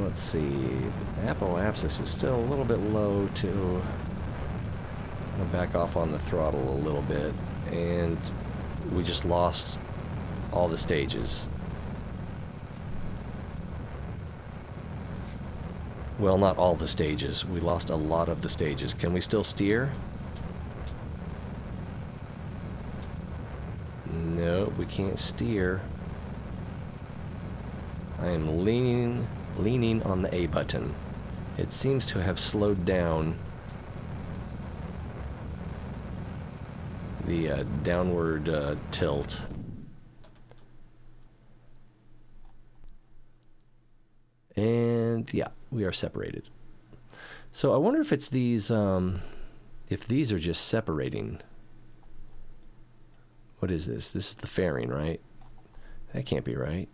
Let's see. Apoapsis is still a little bit low too. I'll back off on the throttle a little bit, and we just lost all the stages. Well, not all the stages. We lost a lot of the stages. Can we still steer? No, we can't steer. I am leaning on the A button. It seems to have slowed down the downward tilt. And yeah, we are separated. So I wonder if it's these are just separating. What is this? This is the fairing, right? That can't be right.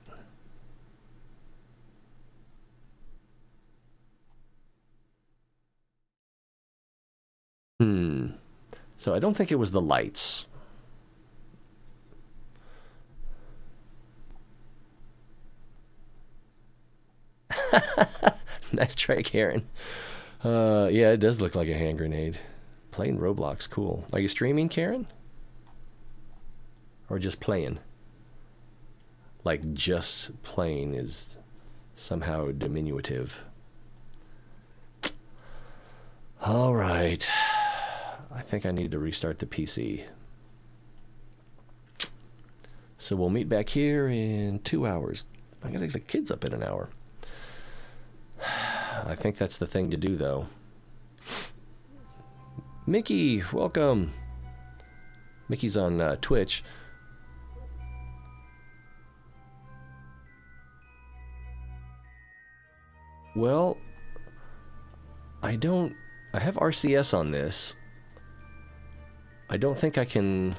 So I don't think it was the lights. Nice try, Karen. Yeah, it does look like a hand grenade. Playing Roblox, cool. Are you streaming, Karen? Or just playing? Like just playing is somehow diminutive. All right. I think I need to restart the PC. So we'll meet back here in 2 hours. I gotta get the kids up in an hour. I think that's the thing to do, though. Mickey, welcome. Mickey's on Twitch. Well, I have RCS on this. I don't think I can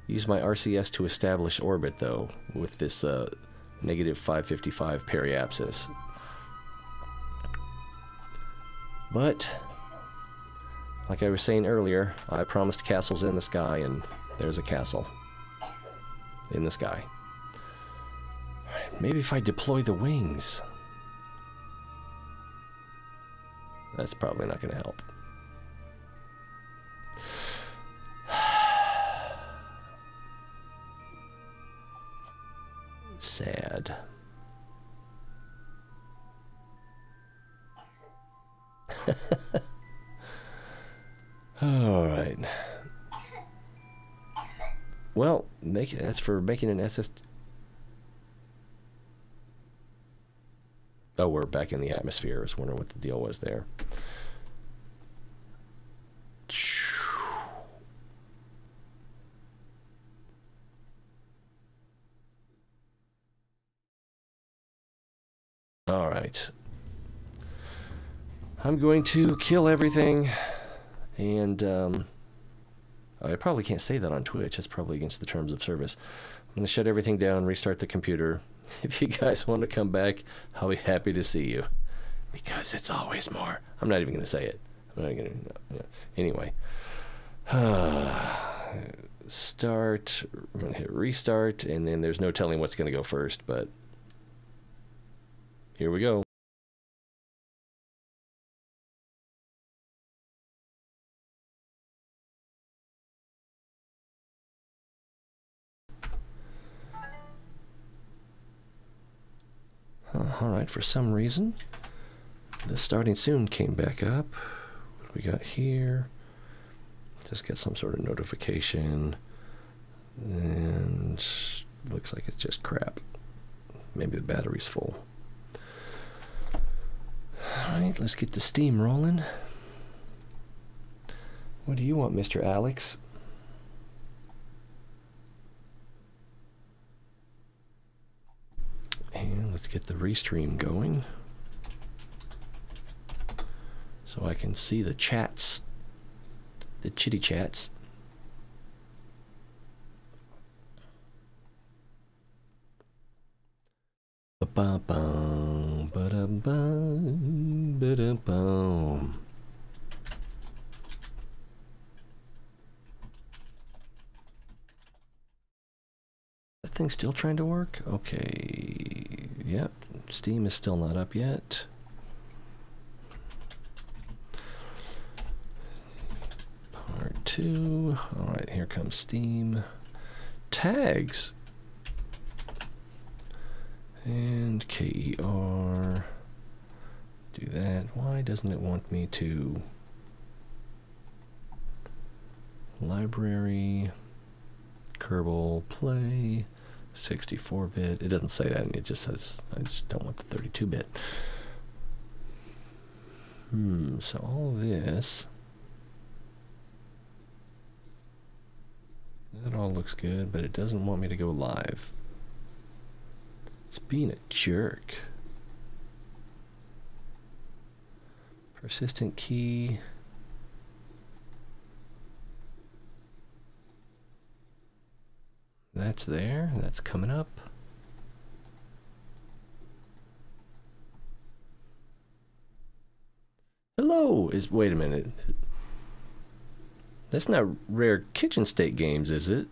use my RCS to establish orbit, though, with this negative 555 periapsis. But, like I was saying earlier, I promised castles in the sky, and there's a castle in the sky. Maybe if I deploy the wings. That's probably not going to help. Sad. All right. Well, that's for making an SS. Oh, we're back in the atmosphere. I was wondering what the deal was there. All right. I'm going to kill everything, and I probably can't say that on Twitch. That's probably against the terms of service. I'm going to shut everything down, restart the computer. If you guys want to come back, I'll be happy to see you. Because it's always more. I'm not even going to say it. I'm not going to. No. Anyway. Start. I'm going to hit restart, and then there's no telling what's going to go first, but here we go. All right, for some reason, the starting soon came back up. What do we got here? Just get some sort of notification, and looks like it's just crap. Maybe the battery's full. All right, let's get the steam rolling. What do you want, Mr. Alex? And let's get the restream going so I can see the chats, the chitty chats. Ba-ba-bum, ba-da-bum, ba-da-bum. That thing's still trying to work? Okay. Yep. Steam is still not up yet. Part 2. Alright, here comes Steam. Tags. And KER. Do that. Why doesn't it want me to? Library. Kerbal play. 64-bit. It doesn't say that, and it just says I just don't want the 32-bit. So all this That all looks good, but it doesn't want me to go live. It's being a jerk. Persistent key. That's there. That's coming up. Hello! Wait a minute. That's not Rare Kitchen State Games, is it?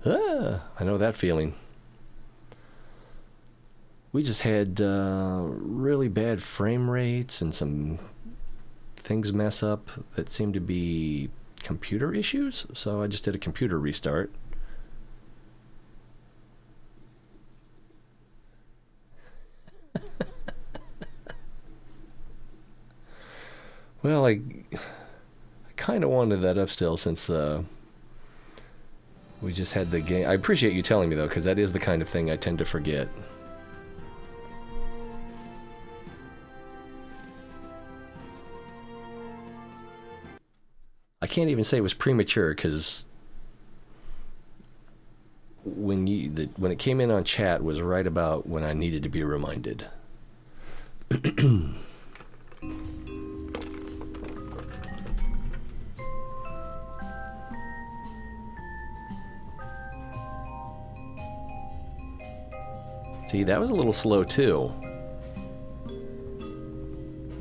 I know that feeling. We just had really bad frame rates and some things mess up that seem to be computer issues, so I just did a computer restart. Well, I kind of wanted that up still since we just had the game. I appreciate you telling me though, because that is the kind of thing I tend to forget. I can't even say it was premature because when it came in on chat was right about when I needed to be reminded. See, that was a little slow too.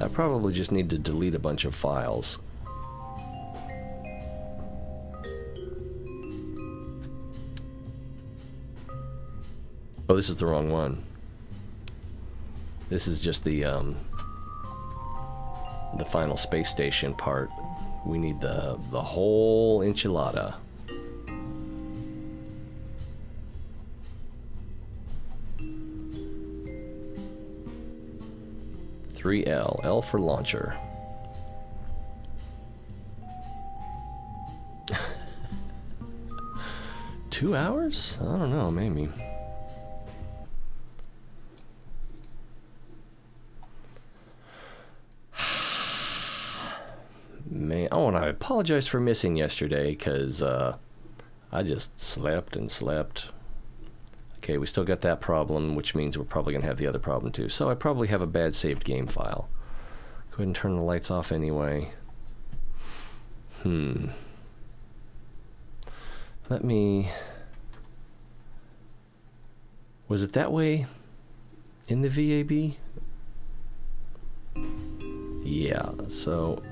I probably just need to delete a bunch of files. Oh, this is the wrong one. This is just the final space station part. We need the whole enchilada. L for launcher. Two hours? I don't know, maybe. Man, oh, and I apologize for missing yesterday, because I just slept and slept. Okay, we still got that problem, which means we're probably going to have the other problem too. So I probably have a bad saved game file. Go ahead and turn the lights off anyway. Let me... Was it that way in the VAB? Yeah, so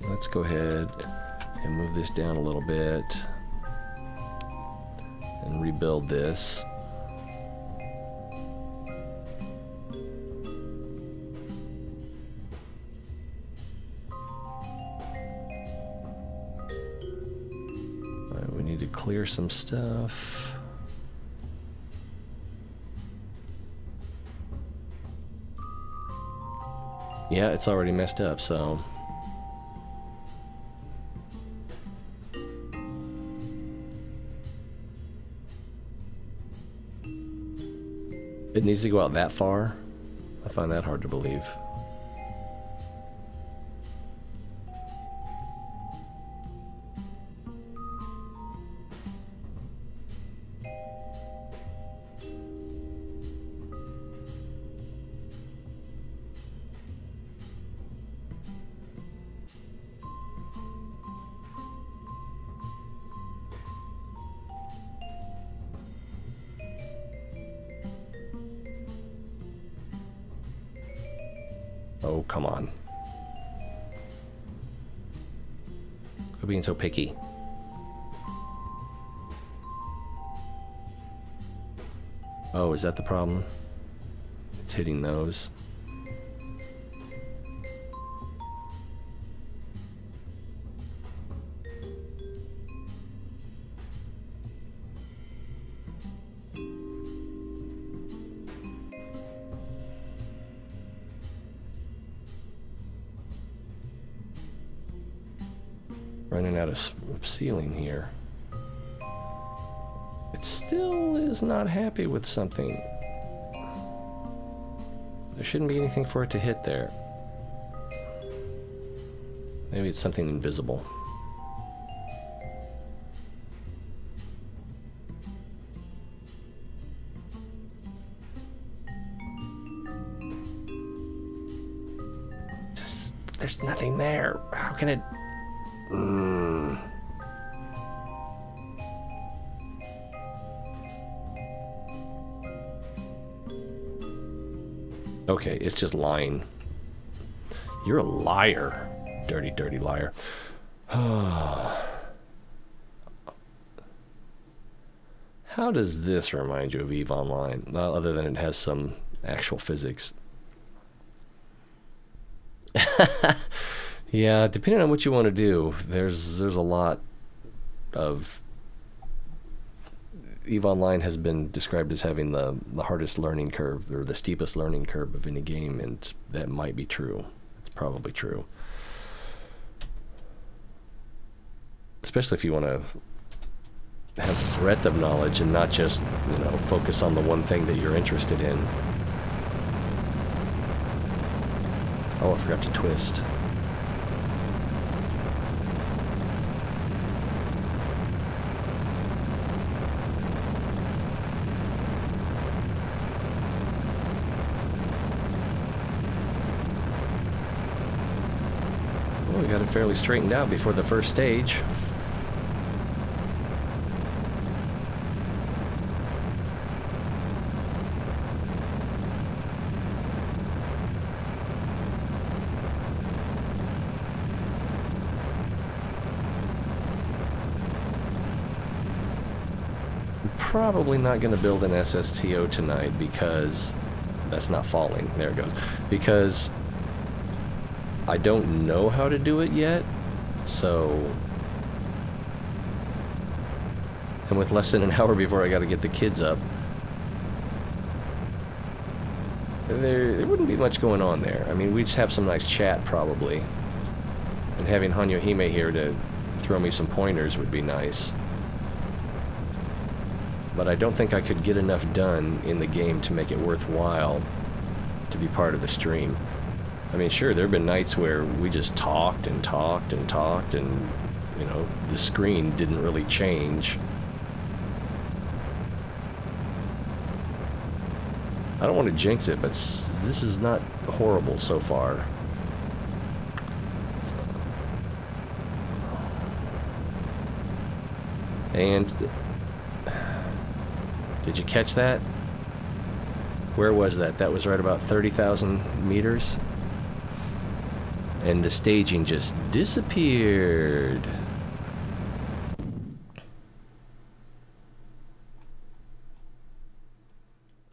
let's go ahead and move this down a little bit and rebuild this. All right, we need to clear some stuff. Yeah, it's already messed up, so it needs to go out that far? I find that hard to believe. Oh, come on. Quit being so picky. Oh, is that the problem? It's hitting those. Running out of ceiling here. It still is not happy with something. There shouldn't be anything for it to hit there. Maybe it's something invisible. Just, there's nothing there. How can it... Okay, it's just lying. You're a liar. Dirty, dirty liar. How does this remind you of EVE Online? Well, other than it has some actual physics. Yeah, depending on what you want to do, there's a lot of... EVE Online has been described as having the hardest learning curve, or the steepest learning curve of any game, and that might be true. It's probably true. Especially if you want to have breadth of knowledge and not just, you know, focus on the one thing that you're interested in. Oh, I forgot to twist. Well, we got it fairly straightened out before the first stage. Probably not going to build an SSTO tonight because that's not falling. There it goes. Because I don't know how to do it yet. So, and with less than an hour before I got to get the kids up, there wouldn't be much going on there. I mean, we'd just have some nice chat probably, and having Hanyo Hime here to throw me some pointers would be nice. But I don't think I could get enough done in the game to make it worthwhile to be part of the stream. I mean, sure, there have been nights where we just talked and talked and talked and, you know, the screen didn't really change. I don't want to jinx it, but this is not horrible so far. And... did you catch that? Where was that? That was right about 30,000 meters. And the staging just disappeared.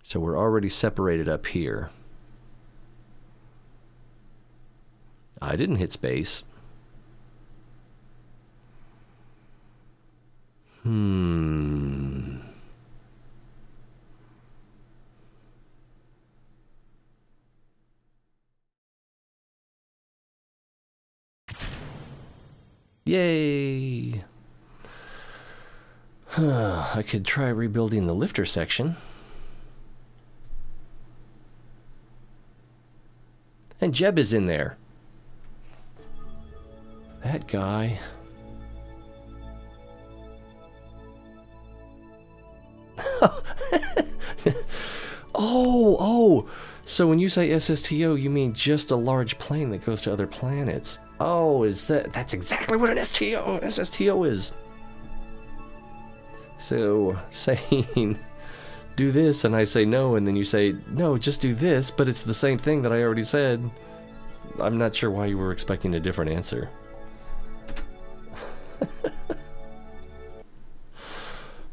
So we're already separated up here. I didn't hit space. Yay! I could try rebuilding the lifter section. And Jeb is in there. That guy. Oh! So when you say SSTO, you mean just a large plane that goes to other planets. Oh, that's exactly what an SSTO is. So, saying, do this, and I say no, and then you say, no, just do this, but it's the same thing that I already said. I'm not sure why you were expecting a different answer.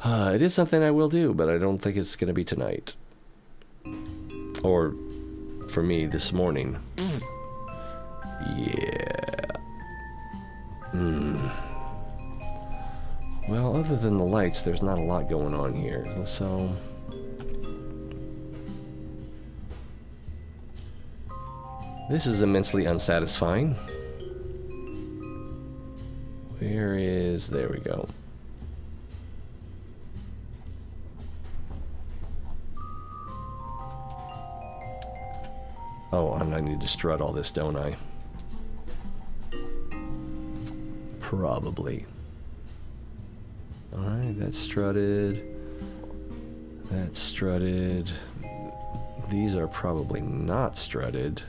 It is something I will do, but I don't think it's going to be tonight. Or, for me, this morning. Yeah. Well, other than the lights, there's not a lot going on here, so... this is immensely unsatisfying. Where is... there we go. Oh, and I need to strut all this, don't I? Probably. Alright, that's strutted. That's strutted. These are probably not strutted.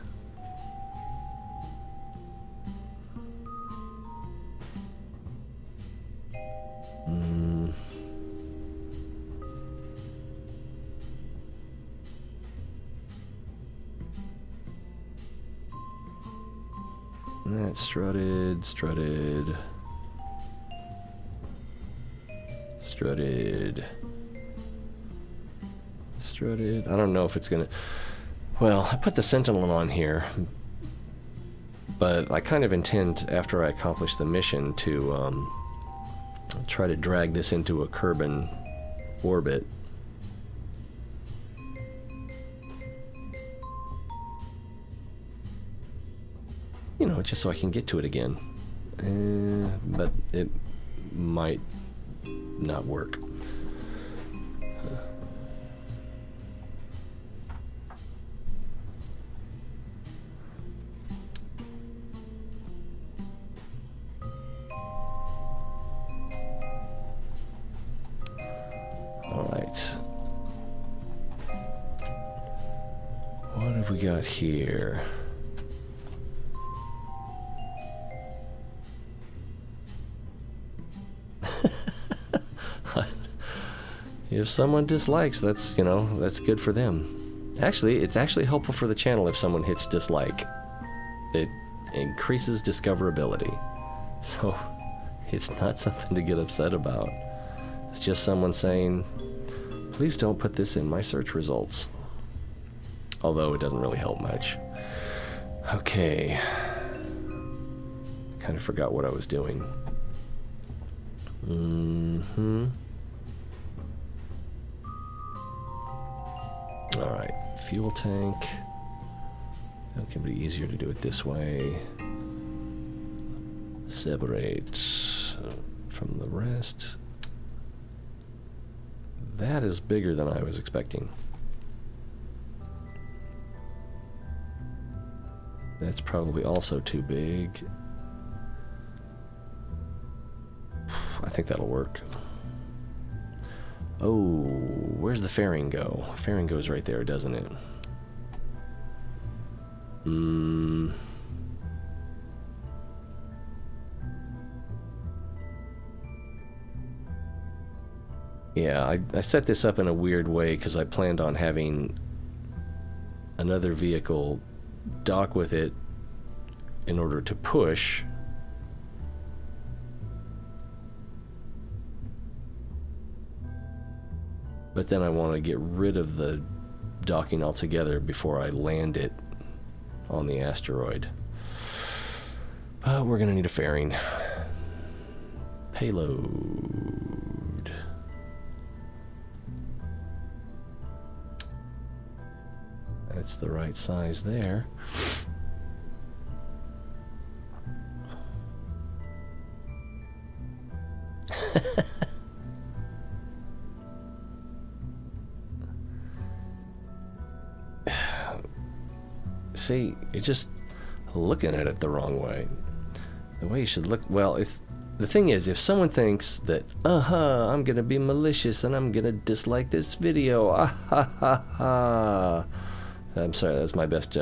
That's strutted, strutted. Strutted. Strutted. I don't know if it's gonna... Well, I put the Sentinel on here, but I kind of intend, after I accomplish the mission, to try to drag this into a Kerbal orbit. You know, just so I can get to it again. But it might not work. Alright. What have we got here? If someone dislikes, that's, you know, that's good for them. Actually, it's actually helpful for the channel if someone hits dislike. It increases discoverability. So, it's not something to get upset about. It's just someone saying, please don't put this in my search results. Although it doesn't really help much. Okay. Kind of forgot what I was doing. Alright, fuel tank. That can be easier to do it this way. Separate from the rest. That is bigger than I was expecting. That's probably also too big. I think that'll work. Oh, where's the fairing go? Fairing goes right there, doesn't it? Yeah, I set this up in a weird way because I planned on having another vehicle dock with it in order to push. But then I want to get rid of the docking altogether before I land it on the asteroid. But we're going to need a fairing. Payload. That's the right size there. See, you're just looking at it the wrong way. The way you should look... Well, if the thing is, if someone thinks that, I'm gonna be malicious and I'm gonna dislike this video, I'm sorry, that's my best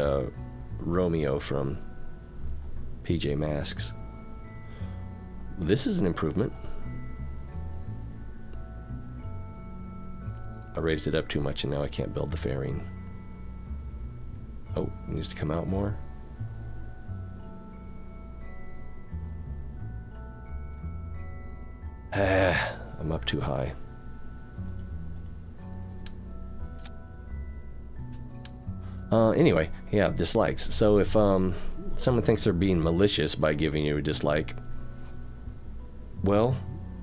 Romeo from PJ Masks. This is an improvement. I raised it up too much and now I can't build the fairing. Oh, it needs to come out more. I'm up too high. Anyway, yeah, dislikes. So if someone thinks they're being malicious by giving you a dislike, well,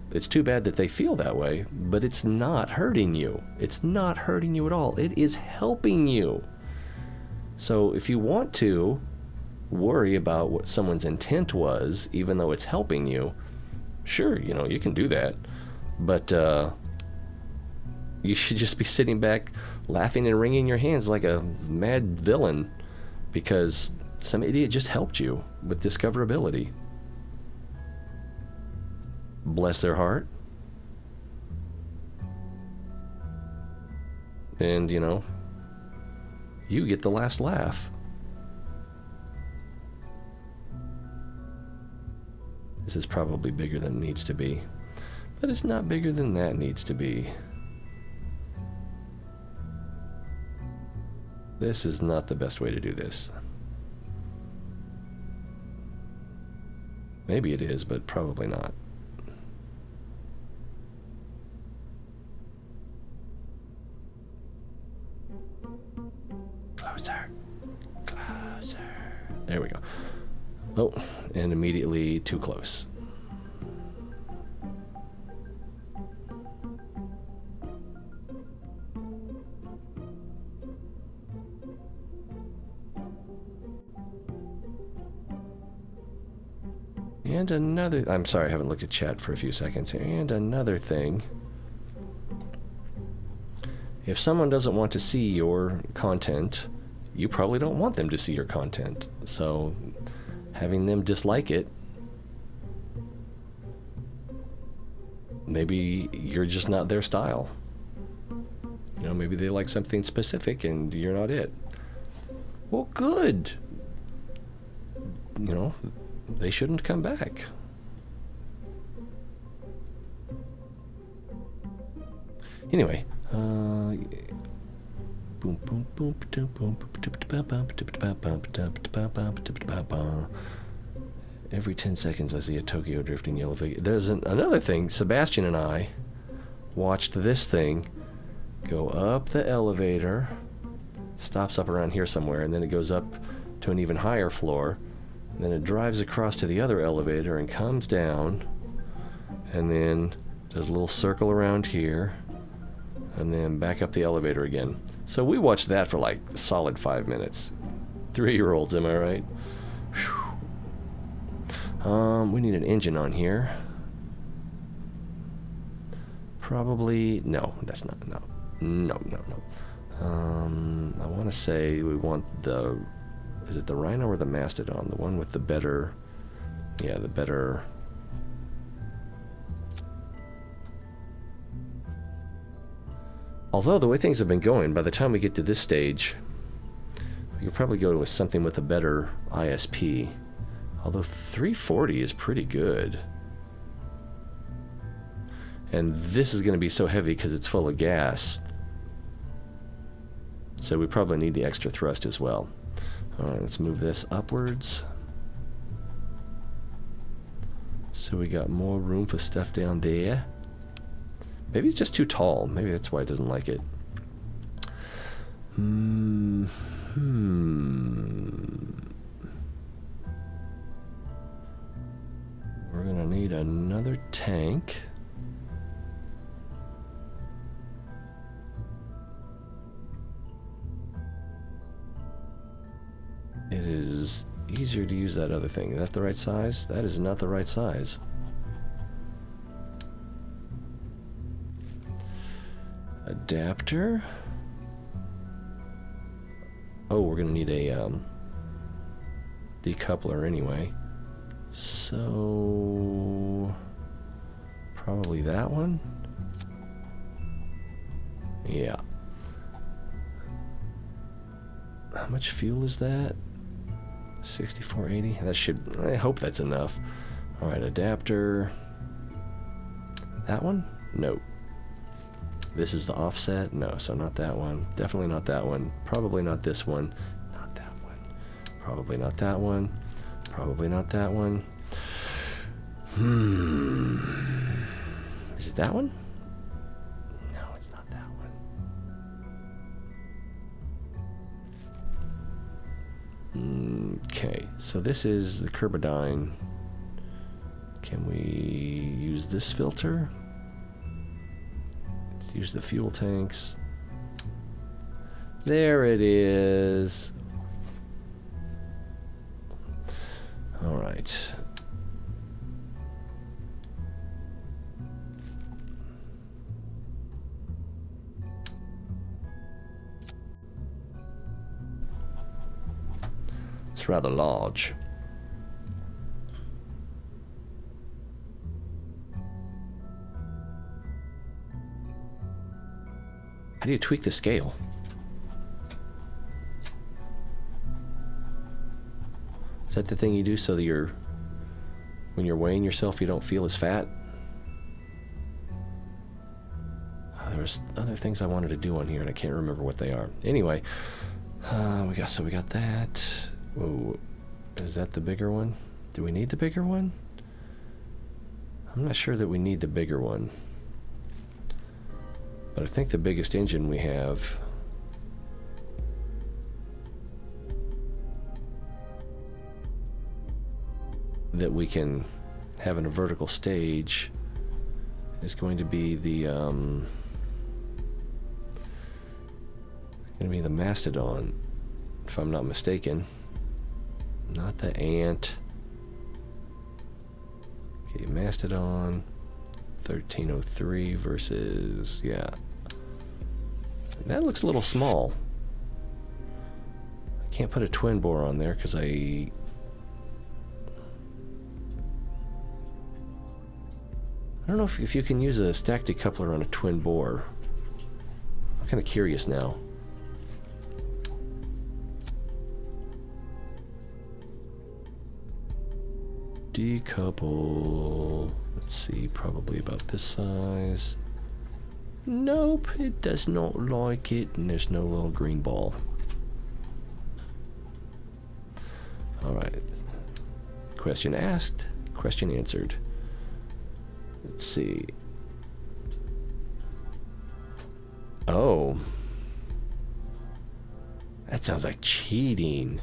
it's too bad that they feel that way, but it's not hurting you. It's not hurting you at all. It is helping you. So if you want to worry about what someone's intent was, even though it's helping you, sure, you know, you can do that. But you should just be sitting back laughing and wringing your hands like a mad villain because some idiot just helped you with discoverability. Bless their heart. And, you know, you get the last laugh. This is probably bigger than it needs to be. But it's not bigger than that needs to be. This is not the best way to do this. Maybe it is, but probably not. Closer. Closer. There we go. Oh, and immediately too close. And another, I'm sorry, I haven't looked at chat for a few seconds here. And another thing, if someone doesn't want to see your content, you probably don't want them to see your content. So having them dislike it, maybe you're just not their style. You know, maybe they like something specific and you're not it. Well, good. You know, they shouldn't come back. Anyway, boom, boom, boom, boom, boom. Every 10 seconds I see a Tokyo drifting yellow figure. There's another thing. Sebastian and I watched this thing go up the elevator, stops up around here somewhere, and then it goes up to an even higher floor. Then it drives across to the other elevator and comes down, and then does a little circle around here, and then back up the elevator again. So we watched that for like a solid 5 minutes. 3-year-olds, am I right? Whew. We need an engine on here. Probably, no, that's not, no. No. I want to say we want the, is it the Rhino or the Mastodon? The one with the better, yeah, the better. Although the way things have been going, by the time we get to this stage, we could probably go with something with a better ISP. Although 340 is pretty good. And this is going to be so heavy because it's full of gas. So we probably need the extra thrust as well. Alright, let's move this upwards. So we got more room for stuff down there. Maybe it's just too tall. Maybe that's why it doesn't like it. We're gonna need another tank. It is easier to use that other thing. Is that the right size? That is not the right size. Adapter. Oh, we're gonna need a decoupler anyway. So probably that one. Yeah. How much fuel is that? 6480. That should, I hope that's enough. All right, adapter. That one? No. This is the offset? No, so not that one. Definitely not that one. Probably not this one. Not that one. Probably not that one. Probably not that one. Is it that one? No, it's not that one. Okay, so this is the Kerbal. Can we use this filter? Let's use the fuel tanks. There it is. All right. It's rather large. How do you tweak the scale? Is that the thing you do so that when you're weighing yourself, you don't feel as fat? Oh, there's other things I wanted to do on here, and I can't remember what they are. Anyway, we got that. Whoa, is that the bigger one? Do we need the bigger one? I'm not sure that we need the bigger one. But I think the biggest engine we have that we can have in a vertical stage is going to be the Mastodon, if I'm not mistaken. Not the Ant. Okay, Mastodon 1303 versus, yeah. That looks a little small. I can't put a twin bore on there because I don't know if you can use a stack decoupler on a twin bore. I'm kind of curious now. Decouple. Let's see, probably about this size. Nope, it does not like it, and there's no little green ball. Alright. Question asked, question answered. Let's see. Oh. That sounds like cheating.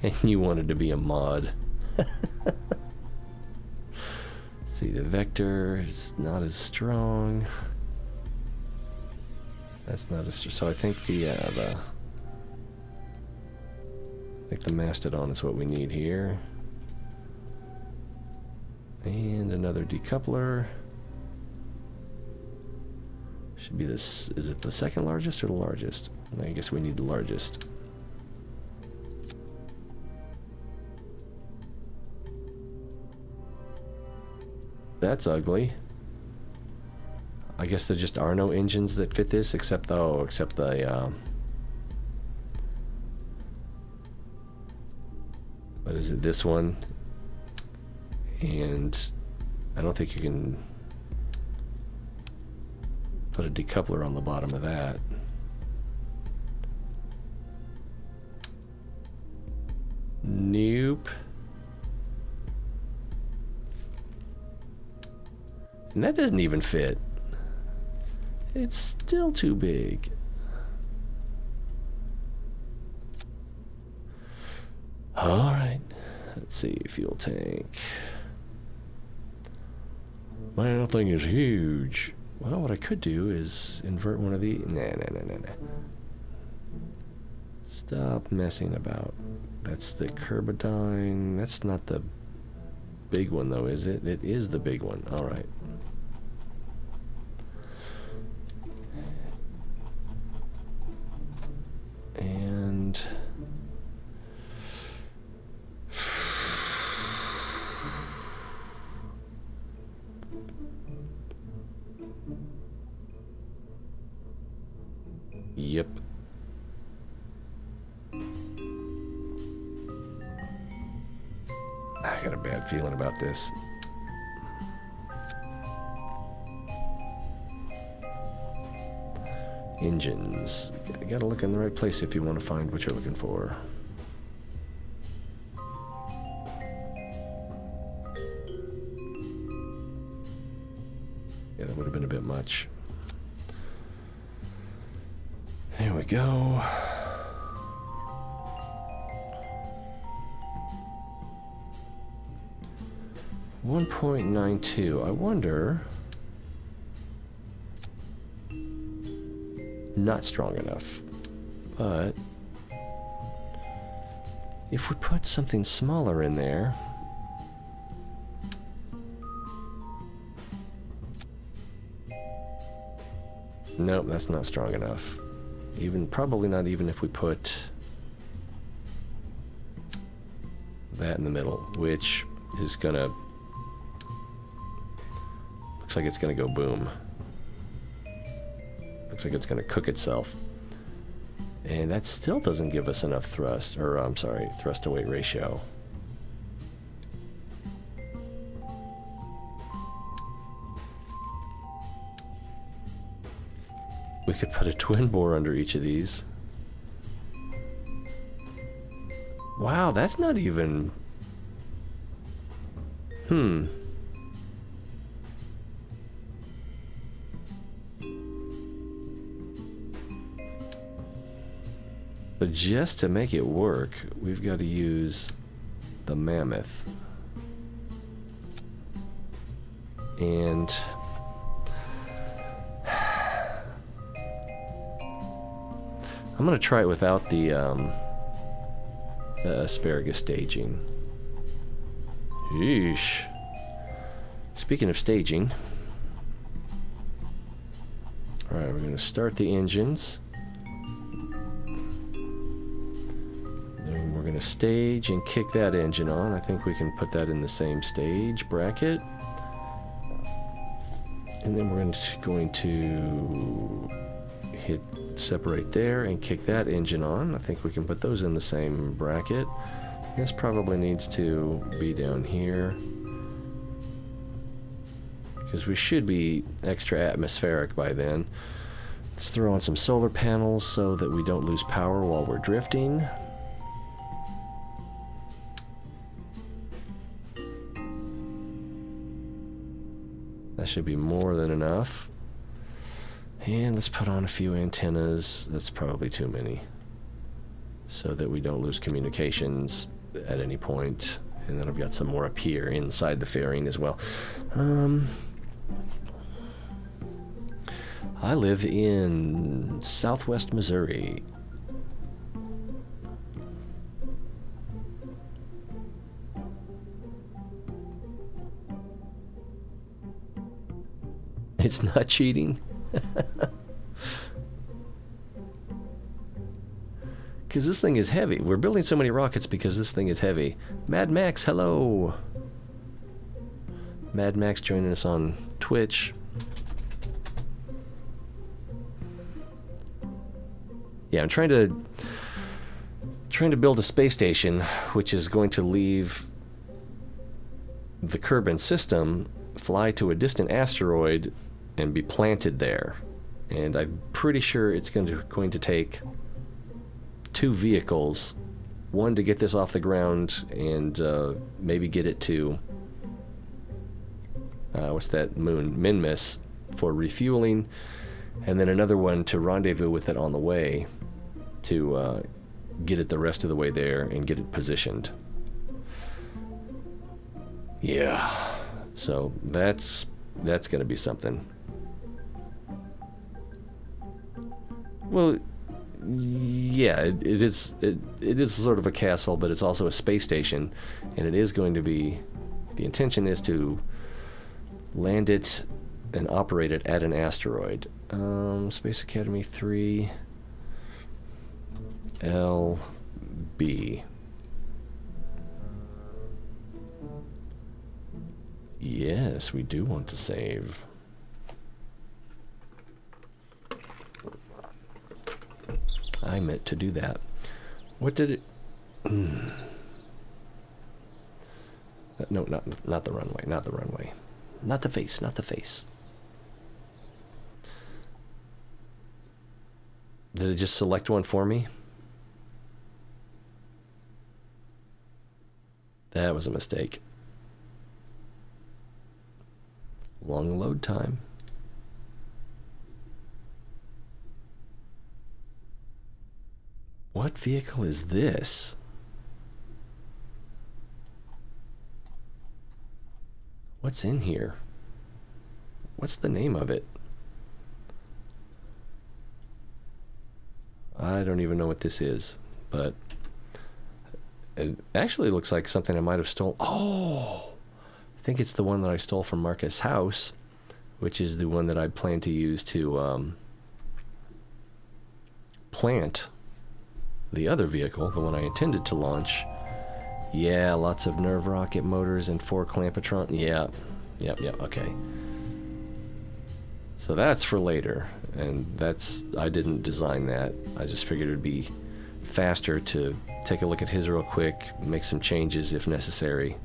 And you wanted to be a mod. See, the vector is not as strong. That's not as strong. So I think I think the Mastodon is what we need here. And another decoupler. Should be this. Is it the second largest or the largest? I guess we need the largest. That's ugly. I guess there just are no engines that fit this except the what is it, this one? And I don't think you can put a decoupler on the bottom of that. Nope. And that doesn't even fit. It's still too big. Alright. Let's see, fuel tank. Man, that thing is huge. Well, what I could do is invert one of the... Nah. Stop messing about. That's the Kerbal. That's not the big one, though, is it? It is the big one. Alright. And... Yep. I got a bad feeling about this. Engines. You gotta look in the right place if you want to find what you're looking for. Yeah, that would have been a bit much. There we go. .92. I wonder... Not strong enough. But... if we put something smaller in there... Nope, that's not strong enough. Probably not even if we put that in the middle, which is gonna, looks like it's gonna go boom. Looks like it's gonna cook itself. And that still doesn't give us enough thrust, or I'm sorry, thrust to weight ratio. We could put a twin bore under each of these. Wow, that's not even... But just to make it work, we've got to use the mammoth. And... I'm going to try it without the asparagus staging. Yeesh. Speaking of staging, alright, we're going to start the engines. Then we're going to stage and kick that engine on. I think we can put that in the same stage bracket. And then we're going to hit separate there and kick that engine on. I think we can put those in the same bracket. This probably needs to be down here because we should be extra atmospheric by then. Let's throw on some solar panels so that we don't lose power while we're drifting. That should be more than enough. And let's put on a few antennas. That's probably too many, so that we don't lose communications at any point. And then I've got some more up here inside the fairing as well. I live in southwest Missouri. It's not cheating. Because this thing is heavy. We're building so many rockets because this thing is heavy. Mad Max, hello! Mad Max joining us on Twitch. Yeah, I'm trying to build a space station which is going to leave the Kerbal system, fly to a distant asteroid, and be planted there. And I'm pretty sure it's going to take 2 vehicles, one to get this off the ground and maybe get it to what's that moon, Minmus, for refueling, and then another one to rendezvous with it on the way to get it the rest of the way there and get it positioned. Yeah, so that's going to be something. Well, yeah, it is sort of a castle, but it's also a space station, and it is going to be, the intention is to land it and operate it at an asteroid. Space Academy 3 LB. Yes, we do want to save. I meant to do that. What did it... No, not the runway, not the runway. Not the face, not the face. Did it just select one for me? That was a mistake. Long load time. What vehicle is this? What's in here? What's the name of it? I don't even know what this is, but it actually looks like something I might have stolen. Oh! I think it's the one that I stole from Marcus' house, which is the one that I plan to use to plant the other vehicle, the one I intended to launch. Yeah, lots of nerve rocket motors and 4 clampetron. Yeah, yep, okay. So that's for later, and I didn't design that. I just figured it'd be faster to take a look at his real quick, make some changes if necessary.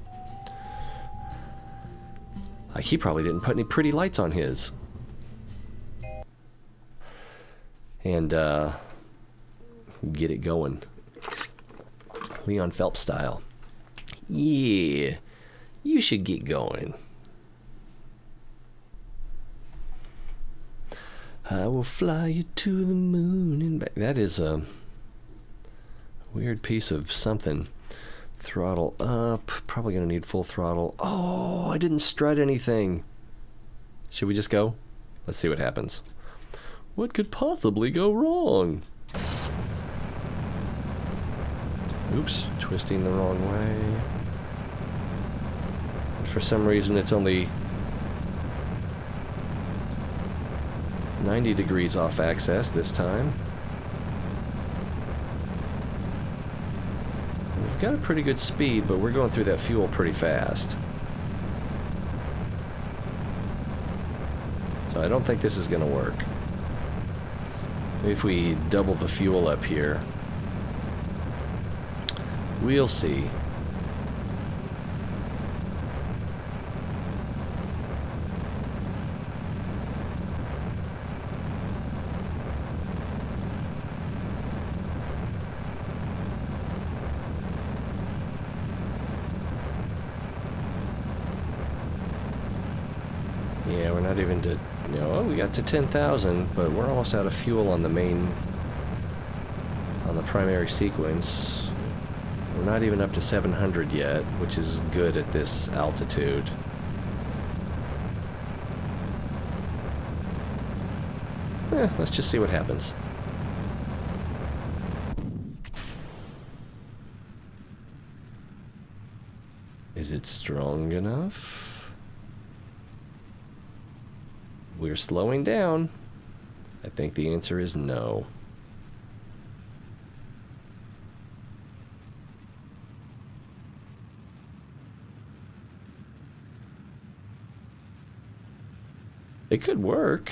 He probably didn't put any pretty lights on his. And get it going. Leon Phelps style. Yeah, you should get going. I will fly you to the moon and back. That is a weird piece of something. Throttle up. Probably going to need full throttle. Oh, I didn't strut anything. Should we just go? Let's see what happens. What could possibly go wrong? Oops, twisting the wrong way. For some reason, it's only 90 degrees off axis this time. We've got a pretty good speed, but we're going through that fuel pretty fast. So I don't think this is going to work. Maybe if we double the fuel up here. We'll see. Yeah, we're not even to, we got to 10,000, but we're almost out of fuel on the primary sequence. We're not even up to 700 yet, which is good at this altitude. Let's just see what happens. Is it strong enough? We're slowing down. I think the answer is no. It could work.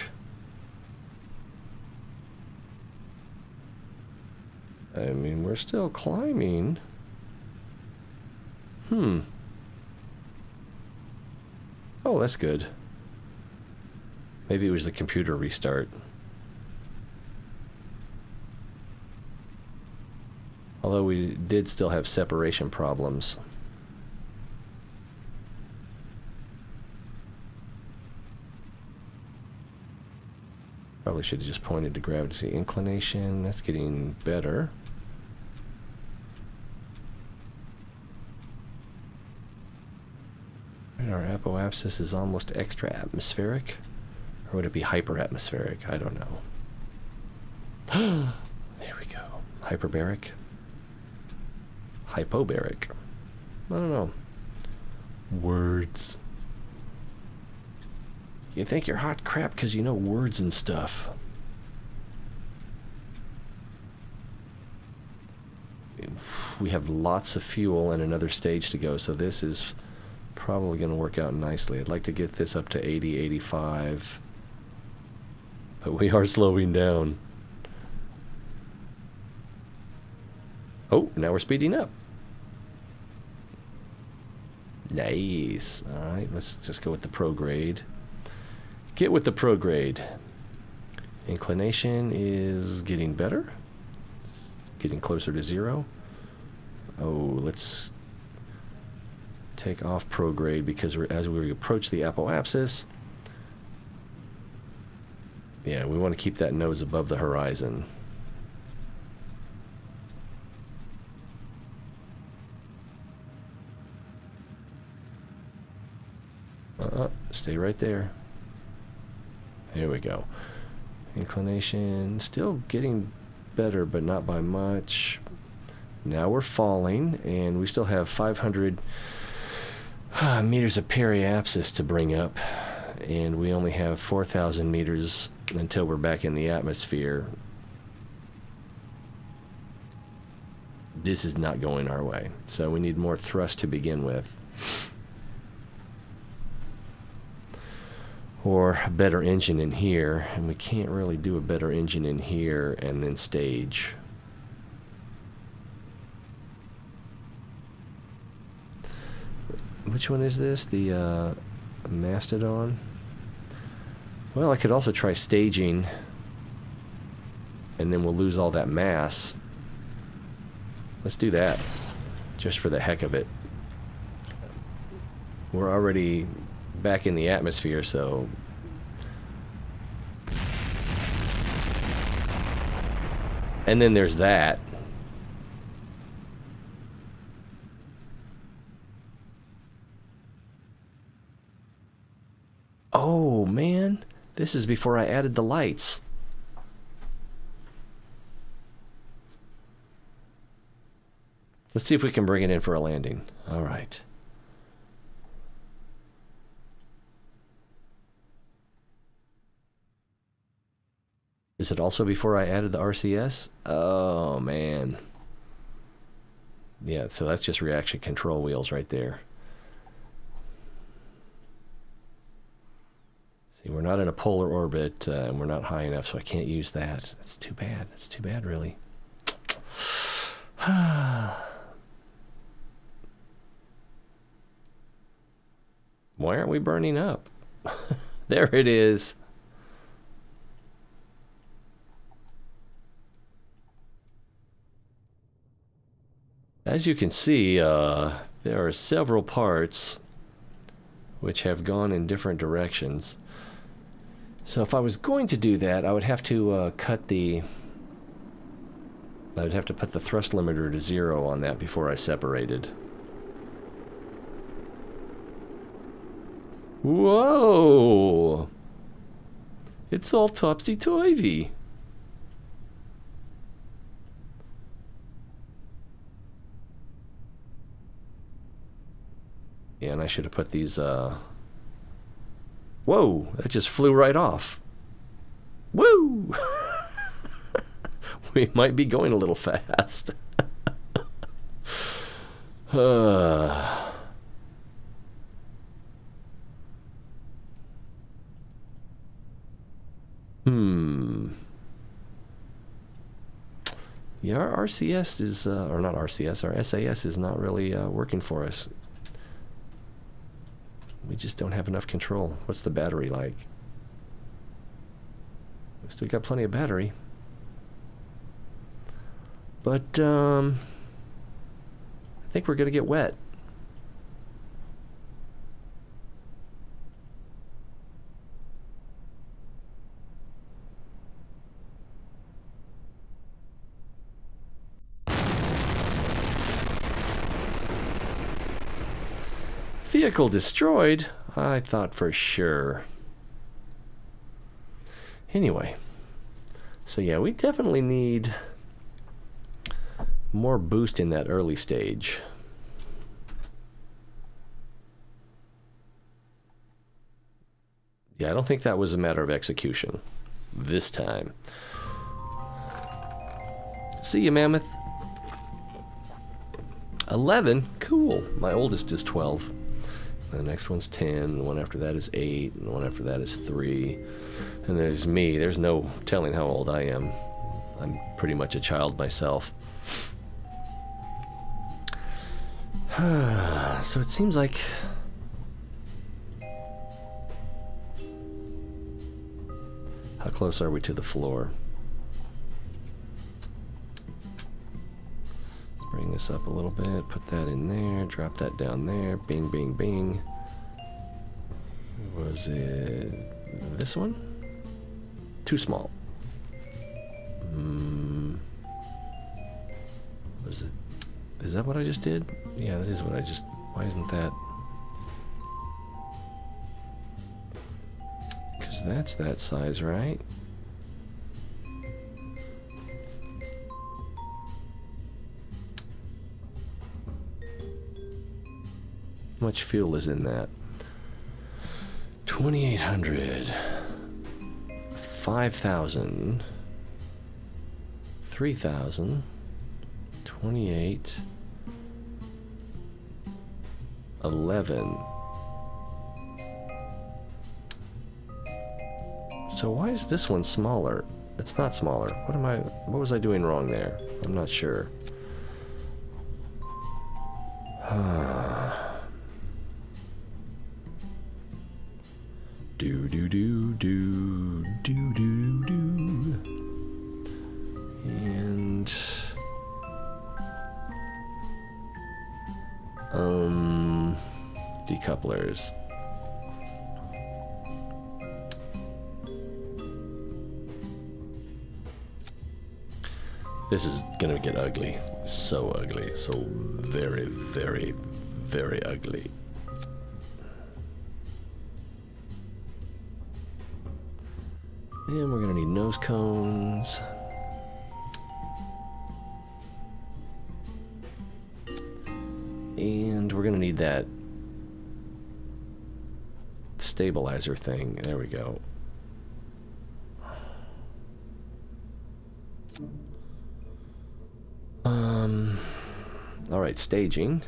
I mean, we're still climbing. Oh, that's good. Maybe it was the computer restart. Although we did still have separation problems. Probably should have just pointed to gravity inclination. That's getting better. And our apoapsis is almost extra atmospheric. Or would it be hyperatmospheric? I don't know. There we go. Hyperbaric? Hypobaric? I don't know. Words. You think you're hot crap because you know words and stuff. We have lots of fuel and another stage to go, so this is probably going to work out nicely. I'd like to get this up to 80, 85. But we are slowing down. Oh, now we're speeding up. Nice. Alright, let's just go with the prograde. Get with the prograde. Inclination is getting better. Getting closer to 0. Oh, let's take off prograde because as we approach the apoapsis, yeah, we want to keep that nose above the horizon. Stay right there. There we go. Inclination still getting better, but not by much. Now we're falling, and we still have 500 meters of periapsis to bring up, and we only have 4,000 meters until we're back in the atmosphere. this is not going our way. So we need more thrust to begin with. Or a better engine in here, and we can't really do a better engine in here and then stage. Which one is this? The Mastodon? Well, I could also try staging, and then we'll lose all that mass. Let's do that, just for the heck of it. We're already back in the atmosphere, so... And then there's that. Oh, man. This is before I added the lights. Let's see if we can bring it in for a landing. All right. Is it also before I added the RCS? Oh, man. Yeah, so that's just reaction control wheels right there. See, we're not in a polar orbit, and we're not high enough, so I can't use that. That's too bad. That's too bad, really. Why aren't we burning up? There it is. As you can see, there are several parts which have gone in different directions. So if I was going to do that, I would have to I would have to put the thrust limiter to 0 on that before I separated. Whoa! It's all topsy-turvy. Yeah, and I should have put these, Whoa! That just flew right off. Woo! We might be going a little fast. Yeah, our RCS is, or not RCS, our SAS is not really working for us. We just don't have enough control. What's the battery like? We still got plenty of battery. But, I think we're going to get wet. Vehicle destroyed? I thought for sure. Anyway. So yeah, we definitely need more boost in that early stage. Yeah, I don't think that was a matter of execution this time. See you, Mammoth. 11? Cool. My oldest is 12. The next one's 10, the one after that is 8, and the one after that is 3. And there's me. There's no telling how old I am. I'm pretty much a child myself. So it seems like... How close are we to the floor? Bring this up a little bit, put that in there, drop that down there, bing, bing, bing. Was it this one? Too small. Was it, is that what I just did? Yeah, that is what I just, why isn't that? Because that's that size, right? How much fuel is in that? 2,800, 5,000, 3,000, 28, 11. So why is this one smaller? It's not smaller. What was I doing wrong there? I'm not sure. Do do do do do do do. And decouplers. This is gonna get ugly. So ugly. So very, very, very ugly. And we're gonna need nose cones. And we're gonna need that stabilizer thing. There we go. All right, staging.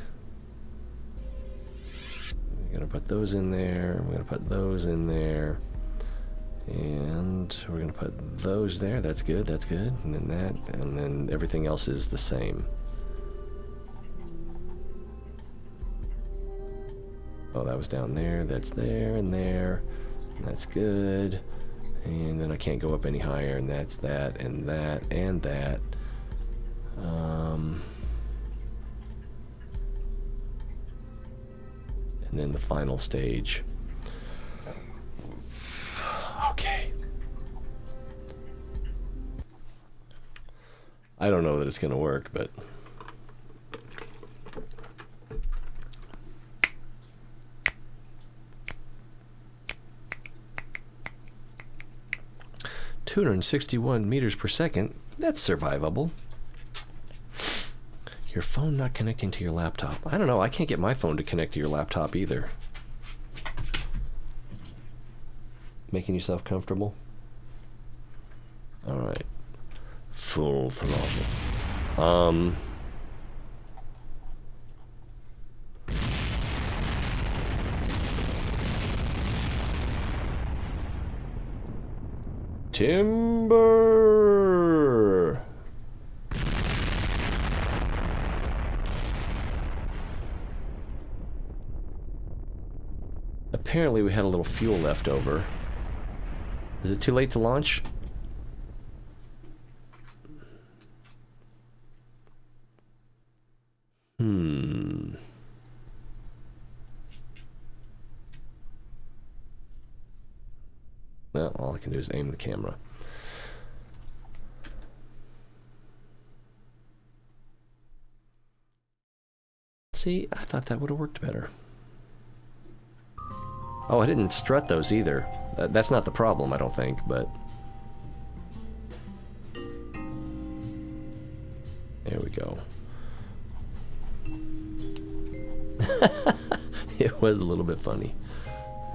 We're gonna put those in there. We're gonna put those in there. And we're gonna put those there. That's good, that's good. And then that, and then everything else is the same. Oh, that was down there. That's there and there. And that's good. And then I can't go up any higher, and that's that and that and that. And then the final stage. Okay. I don't know that it's gonna work, but (261 meters per second). That's survivable. Your phone not connecting to your laptop. I don't know. I can't get my phone to connect to your laptop either. Making yourself comfortable? All right. Full throttle. Timber. Apparently we had a little fuel left over. Is it too late to launch? Well, all I can do is aim the camera. See, I thought that would have worked better. Oh, I didn't strut those either. That's not the problem, I don't think, but... There we go. It was a little bit funny.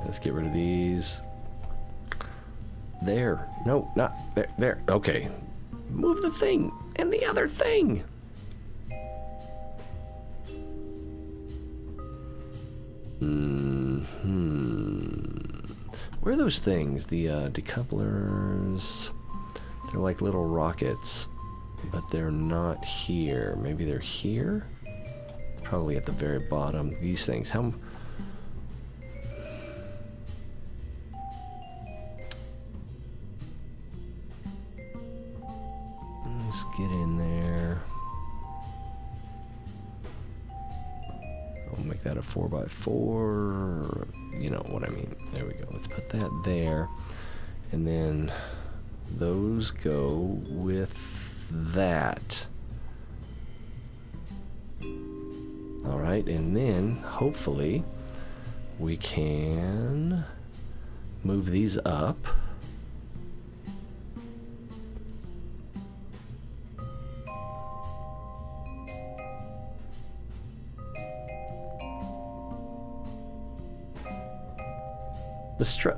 Let's get rid of these. There. No, not there. There. Okay. Move the thing and the other thing. Where are those things? The decouplers. They're like little rockets, but they're not here. Maybe they're here? Probably at the very bottom. These things. How... Let's get in there. I'll make that a 4x4. You know what I mean. There we go. Let's put that there. And then those go with that. Alright, and then hopefully we can move these up.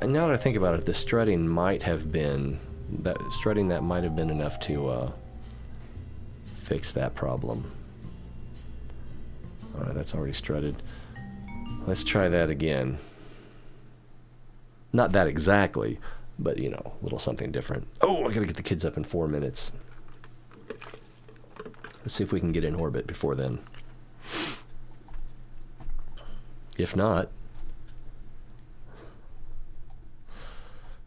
Now that I think about it, the strutting might have been that might have been enough to fix that problem. Alright, that's already strutted. Let's try that again. Not that exactly, but you know, a little something different. Oh, I gotta get the kids up in 4 minutes. Let's see if we can get in orbit before then. If not,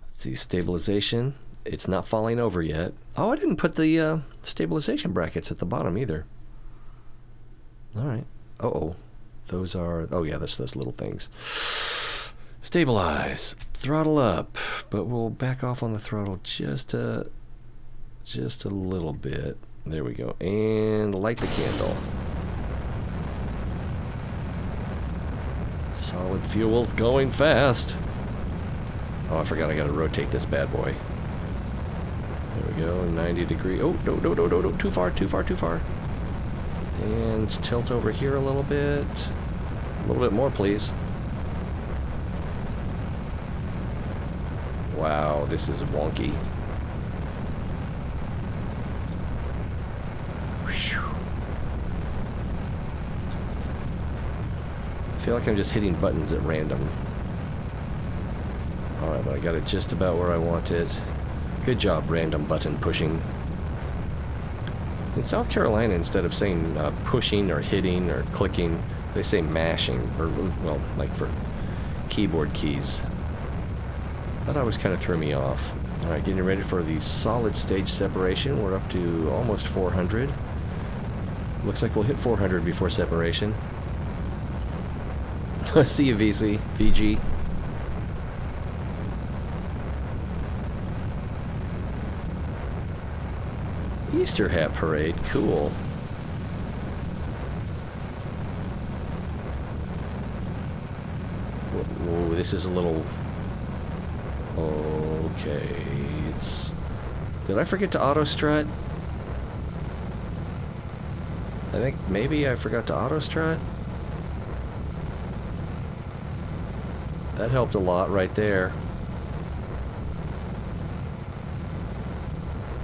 let's see, stabilization. It's not falling over yet. Oh, I didn't put the stabilization brackets at the bottom either. Alright. Uh-oh. Those are... Oh, yeah, that's those little things. Stabilize. Throttle up. But we'll back off on the throttle just a little bit. There we go. And light the candle. Solid fuel's going fast. Oh, I forgot I gotta rotate this bad boy. There we go, 90 degree. Oh, no, no, no, no, no, too far, too far, too far. And tilt over here a little bit. A little bit more, please. Wow, this is wonky. Whew. I feel like I'm just hitting buttons at random. Alright, but I got it just about where I want it. Good job, random button pushing. In South Carolina, instead of saying pushing or hitting or clicking, they say mashing, or, well, like for keyboard keys. That always kind of threw me off. Alright, getting ready for the solid stage separation. We're up to almost 400. Looks like we'll hit 400 before separation. See you, VG. Easter hat parade, cool. Whoa, this is a little... Okay, it's... Did I forget to auto strut? I think maybe I forgot to auto strut. That helped a lot right there.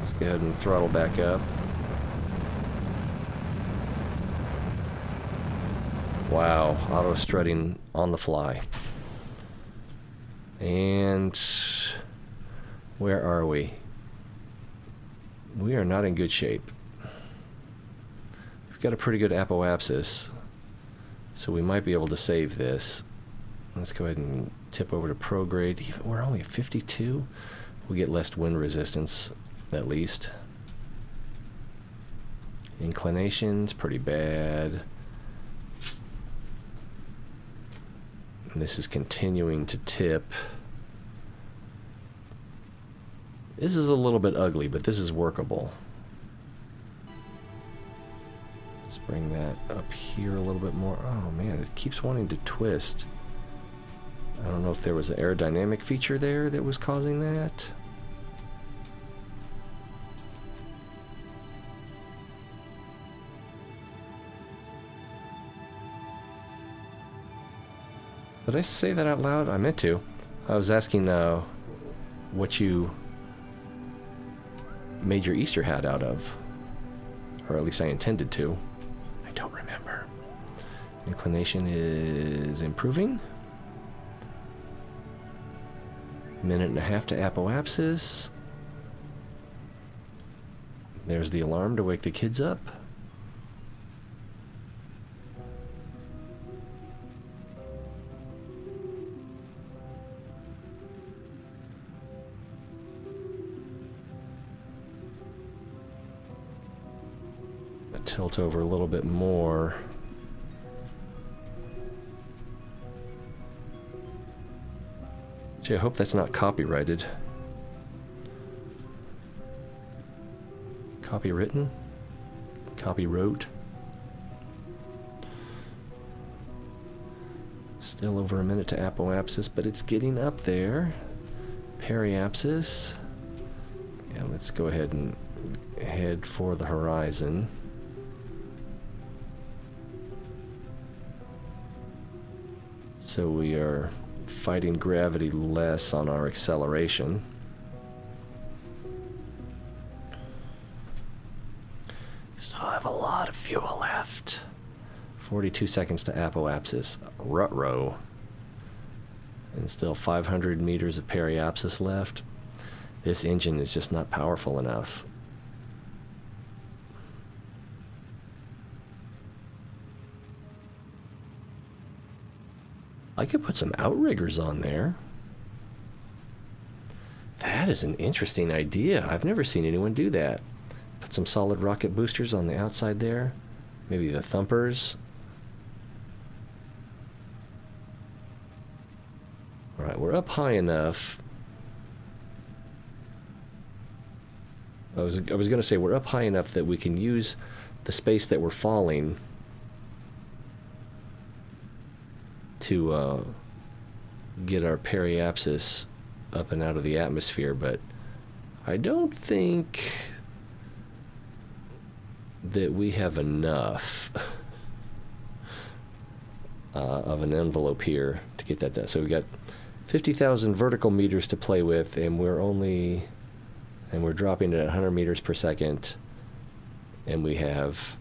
Let's go ahead and throttle back up. Wow, auto strutting on the fly. And where are we? We are not in good shape. We've got a pretty good apoapsis, so we might be able to save this. Let's go ahead and tip over to prograde. We're only at 52. We'll get less wind resistance, at least. Inclination's pretty bad. And this is continuing to tip. This is a little bit ugly, but this is workable. Let's bring that up here a little bit more. Oh man, it keeps wanting to twist. I don't know if there was an aerodynamic feature there that was causing that. Did I say that out loud? I meant to. I was asking what you made your Easter hat out of. Or at least I intended to. I don't remember. Inclination is improving. Minute and a half to apoapsis. There's the alarm to wake the kids up. Tilt over a little bit more. Gee, I hope that's not copyrighted. Copywritten? Copywrote? Still over a minute to apoapsis, but it's getting up there. Periapsis. Yeah, let's go ahead and head for the horizon. So we are fighting gravity less on our acceleration. Still have a lot of fuel left. 42 seconds to apoapsis. Ruh-roh. And still 500 meters of periapsis left. This engine is just not powerful enough. I could put some outriggers on there. That is an interesting idea. I've never seen anyone do that. Put some solid rocket boosters on the outside there. Maybe the thumpers. All right, we're up high enough. I was going to say we're up high enough that we can use the space that we're falling to get our periapsis up and out of the atmosphere, but I don't think that we have enough of an envelope here to get that done. So we've got 50,000 vertical meters to play with, and we're dropping it at 100 meters per second, and we have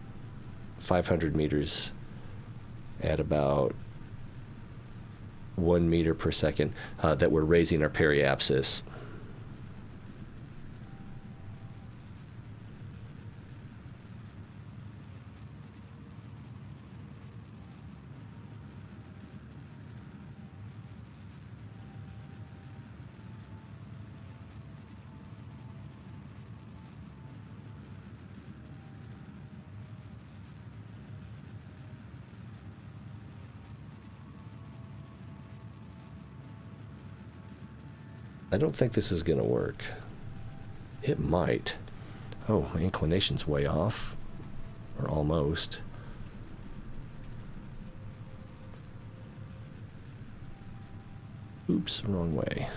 500 meters at about 1 meter per second that we're raising our periapsis. I don't think this is going to work. It might. Oh, my inclination's way off. Or almost. Oops, wrong way.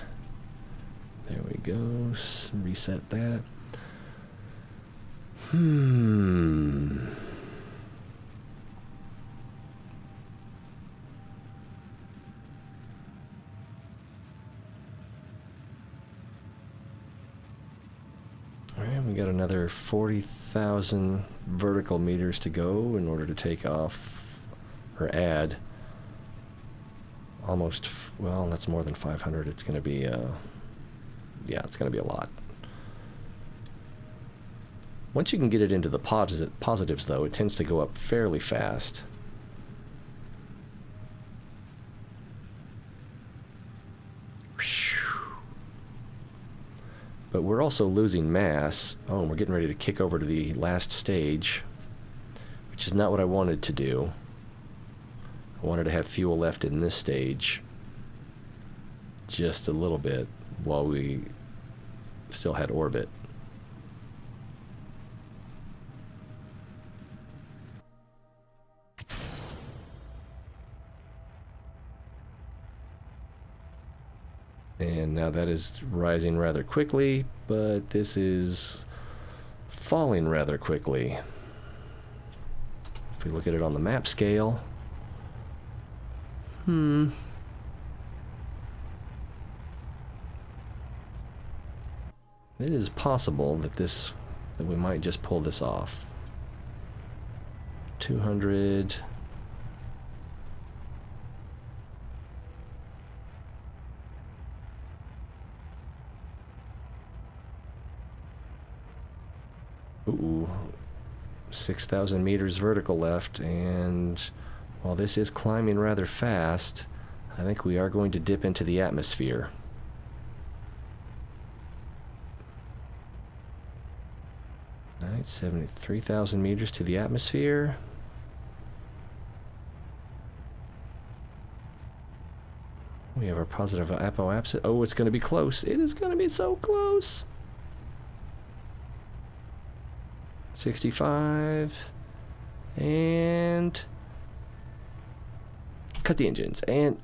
There we go. Reset that. Alright, we got another 40,000 vertical meters to go in order to take off, or add, almost, well, that's more than 500. It's going to be, yeah, it's going to be a lot. Once you can get it into the positives, though, it tends to go up fairly fast. But we're also losing mass. Oh, and we're getting ready to kick over to the last stage, which is not what I wanted to do. I wanted to have fuel left in this stage just a little bit while we still had orbit. And now that is rising rather quickly, but this is falling rather quickly. If we look at it on the map scale, it is possible that that we might just pull this off. 200. Ooh, 6,000 meters vertical left, and while this is climbing rather fast, I think we are going to dip into the atmosphere. Alright, 73,000 meters to the atmosphere. We have our positive apoapsis. Oh, it's going to be close. It is going to be so close. 65, and cut the engines, and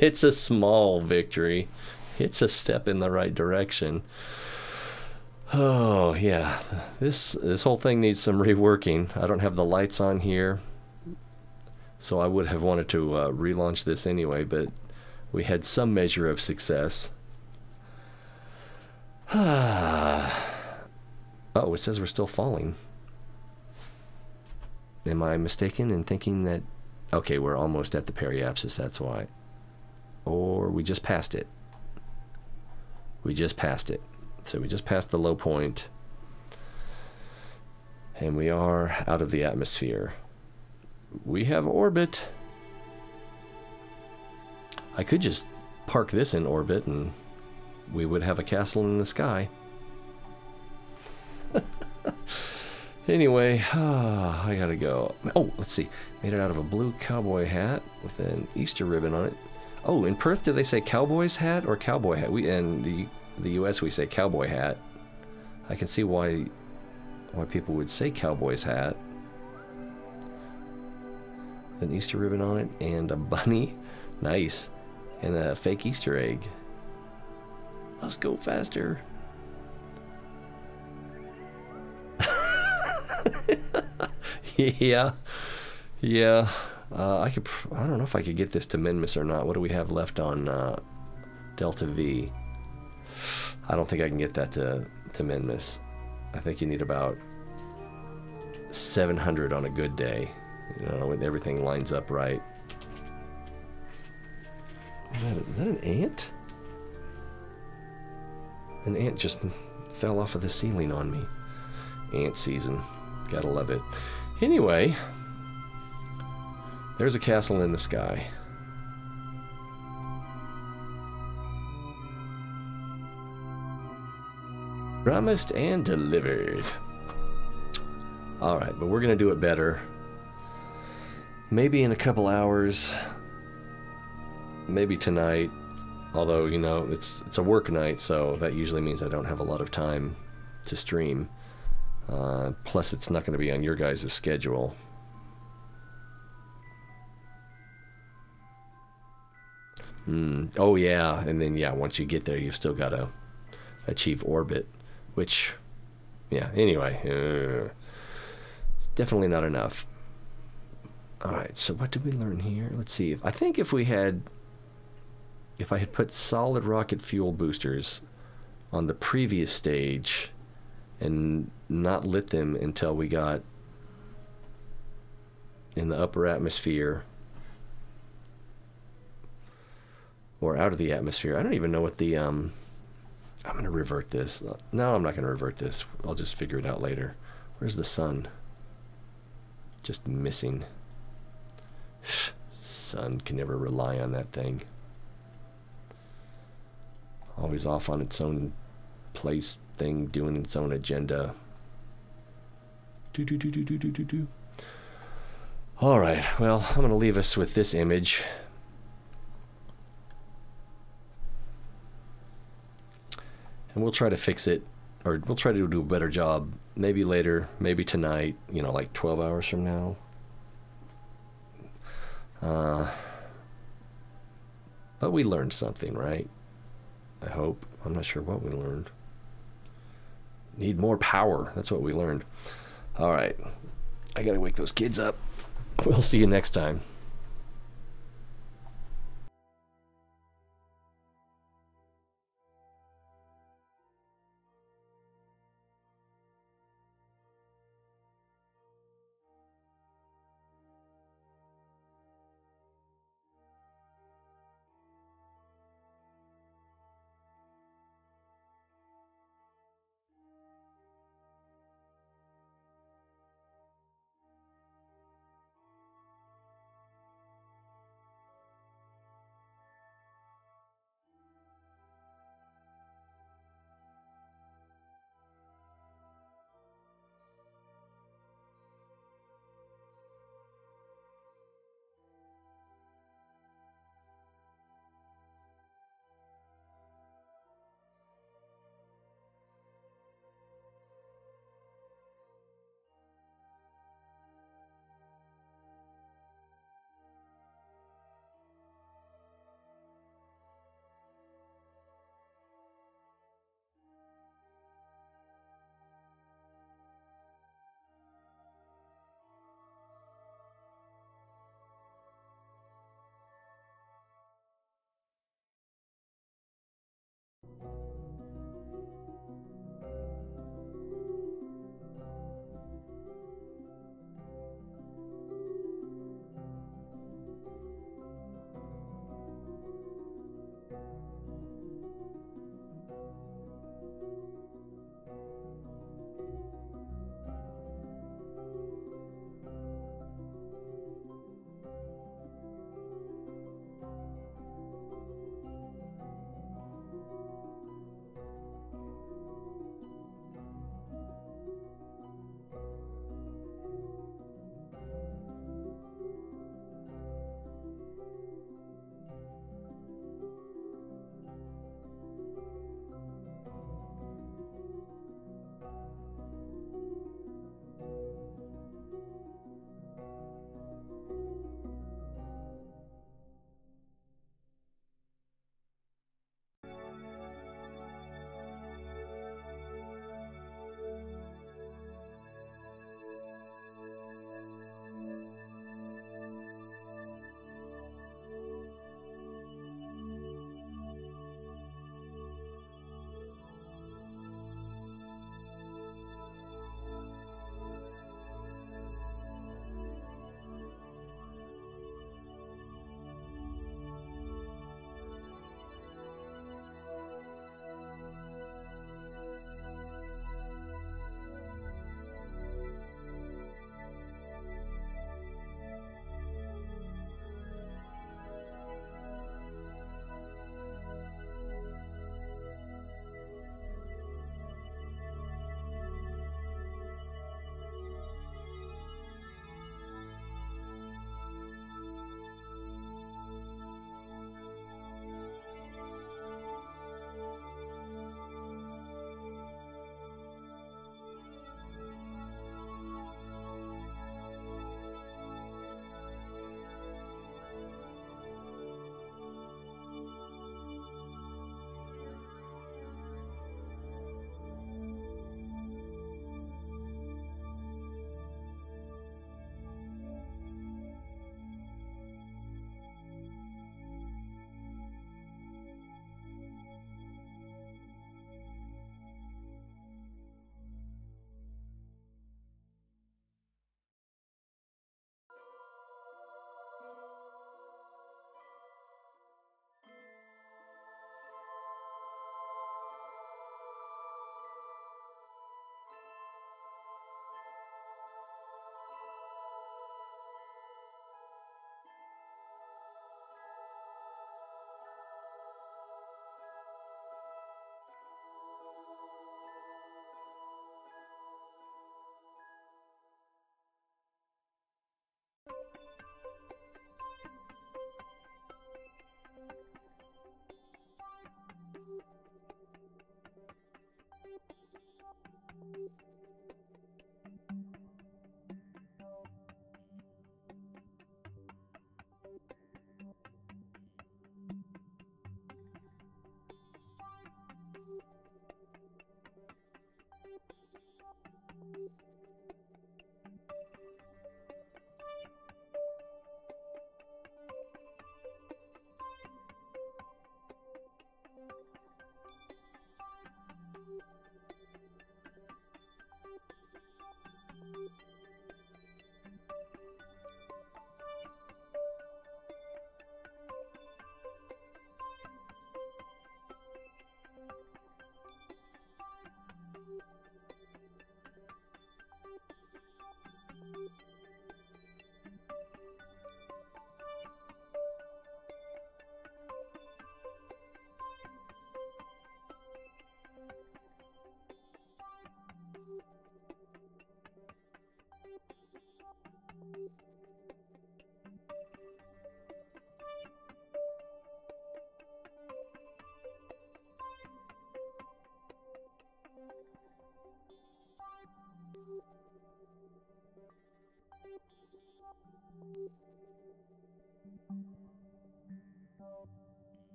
it's a small victory. It's a step in the right direction. Oh yeah, this whole thing needs some reworking. I don't have the lights on here, so I would have wanted to relaunch this anyway, but we had some measure of success. Oh, it says we're still falling. Am I mistaken in thinking that... Okay, we're almost at the periapsis, that's why. Or we just passed it. We just passed it. So we just passed the low point. And we are out of the atmosphere. We have orbit. I could just park this in orbit and we would have a castle in the sky. Anyway, I gotta go. Oh, let's see. Made it out of a blue cowboy hat with an Easter ribbon on it. Oh, in Perth, do they say cowboy's hat or cowboy hat? In the U.S., we say cowboy hat. I can see why people would say cowboy's hat. With an Easter ribbon on it and a bunny. Nice. And a fake Easter egg. Let's go faster. Yeah. I don't know if I could get this to Minmus or not. What do we have left on Delta V? I don't think I can get that to Minmus. I think you need about 700 on a good day. You know, when everything lines up right. Is that an ant? An ant just fell off of the ceiling on me. Ant season. Gotta love it. Anyway, there's a castle in the sky. Promised and delivered. Alright, but we're gonna do it better. Maybe in a couple hours. Maybe tonight. Although, you know, it's a work night, so that usually means I don't have a lot of time to stream. Plus, it's not going to be on your guys' schedule. Oh, yeah. And then, yeah, once you get there, you've still got to achieve orbit. Which, yeah, anyway. Definitely not enough. Alright, so what did we learn here? Let's see. I think if I had put solid rocket fuel boosters on the previous stage and not lit them until we got in the upper atmosphere or out of the atmosphere. I don't even know what the I'm going to revert this. No, I'm not going to revert this. I'll just figure it out later. Where's the sun? Just missing. Sun can never rely on that thing. Always off on its own place thing, doing its own agenda. Alright, well, I'm going to leave us with this image. And we'll try to fix it, or we'll try to do a better job, maybe later, maybe tonight, you know, like 12 hours from now. But we learned something, right? I hope. I'm not sure what we learned. Need more power. That's what we learned. All right. I got to wake those kids up. We'll see you next time.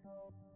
Oh.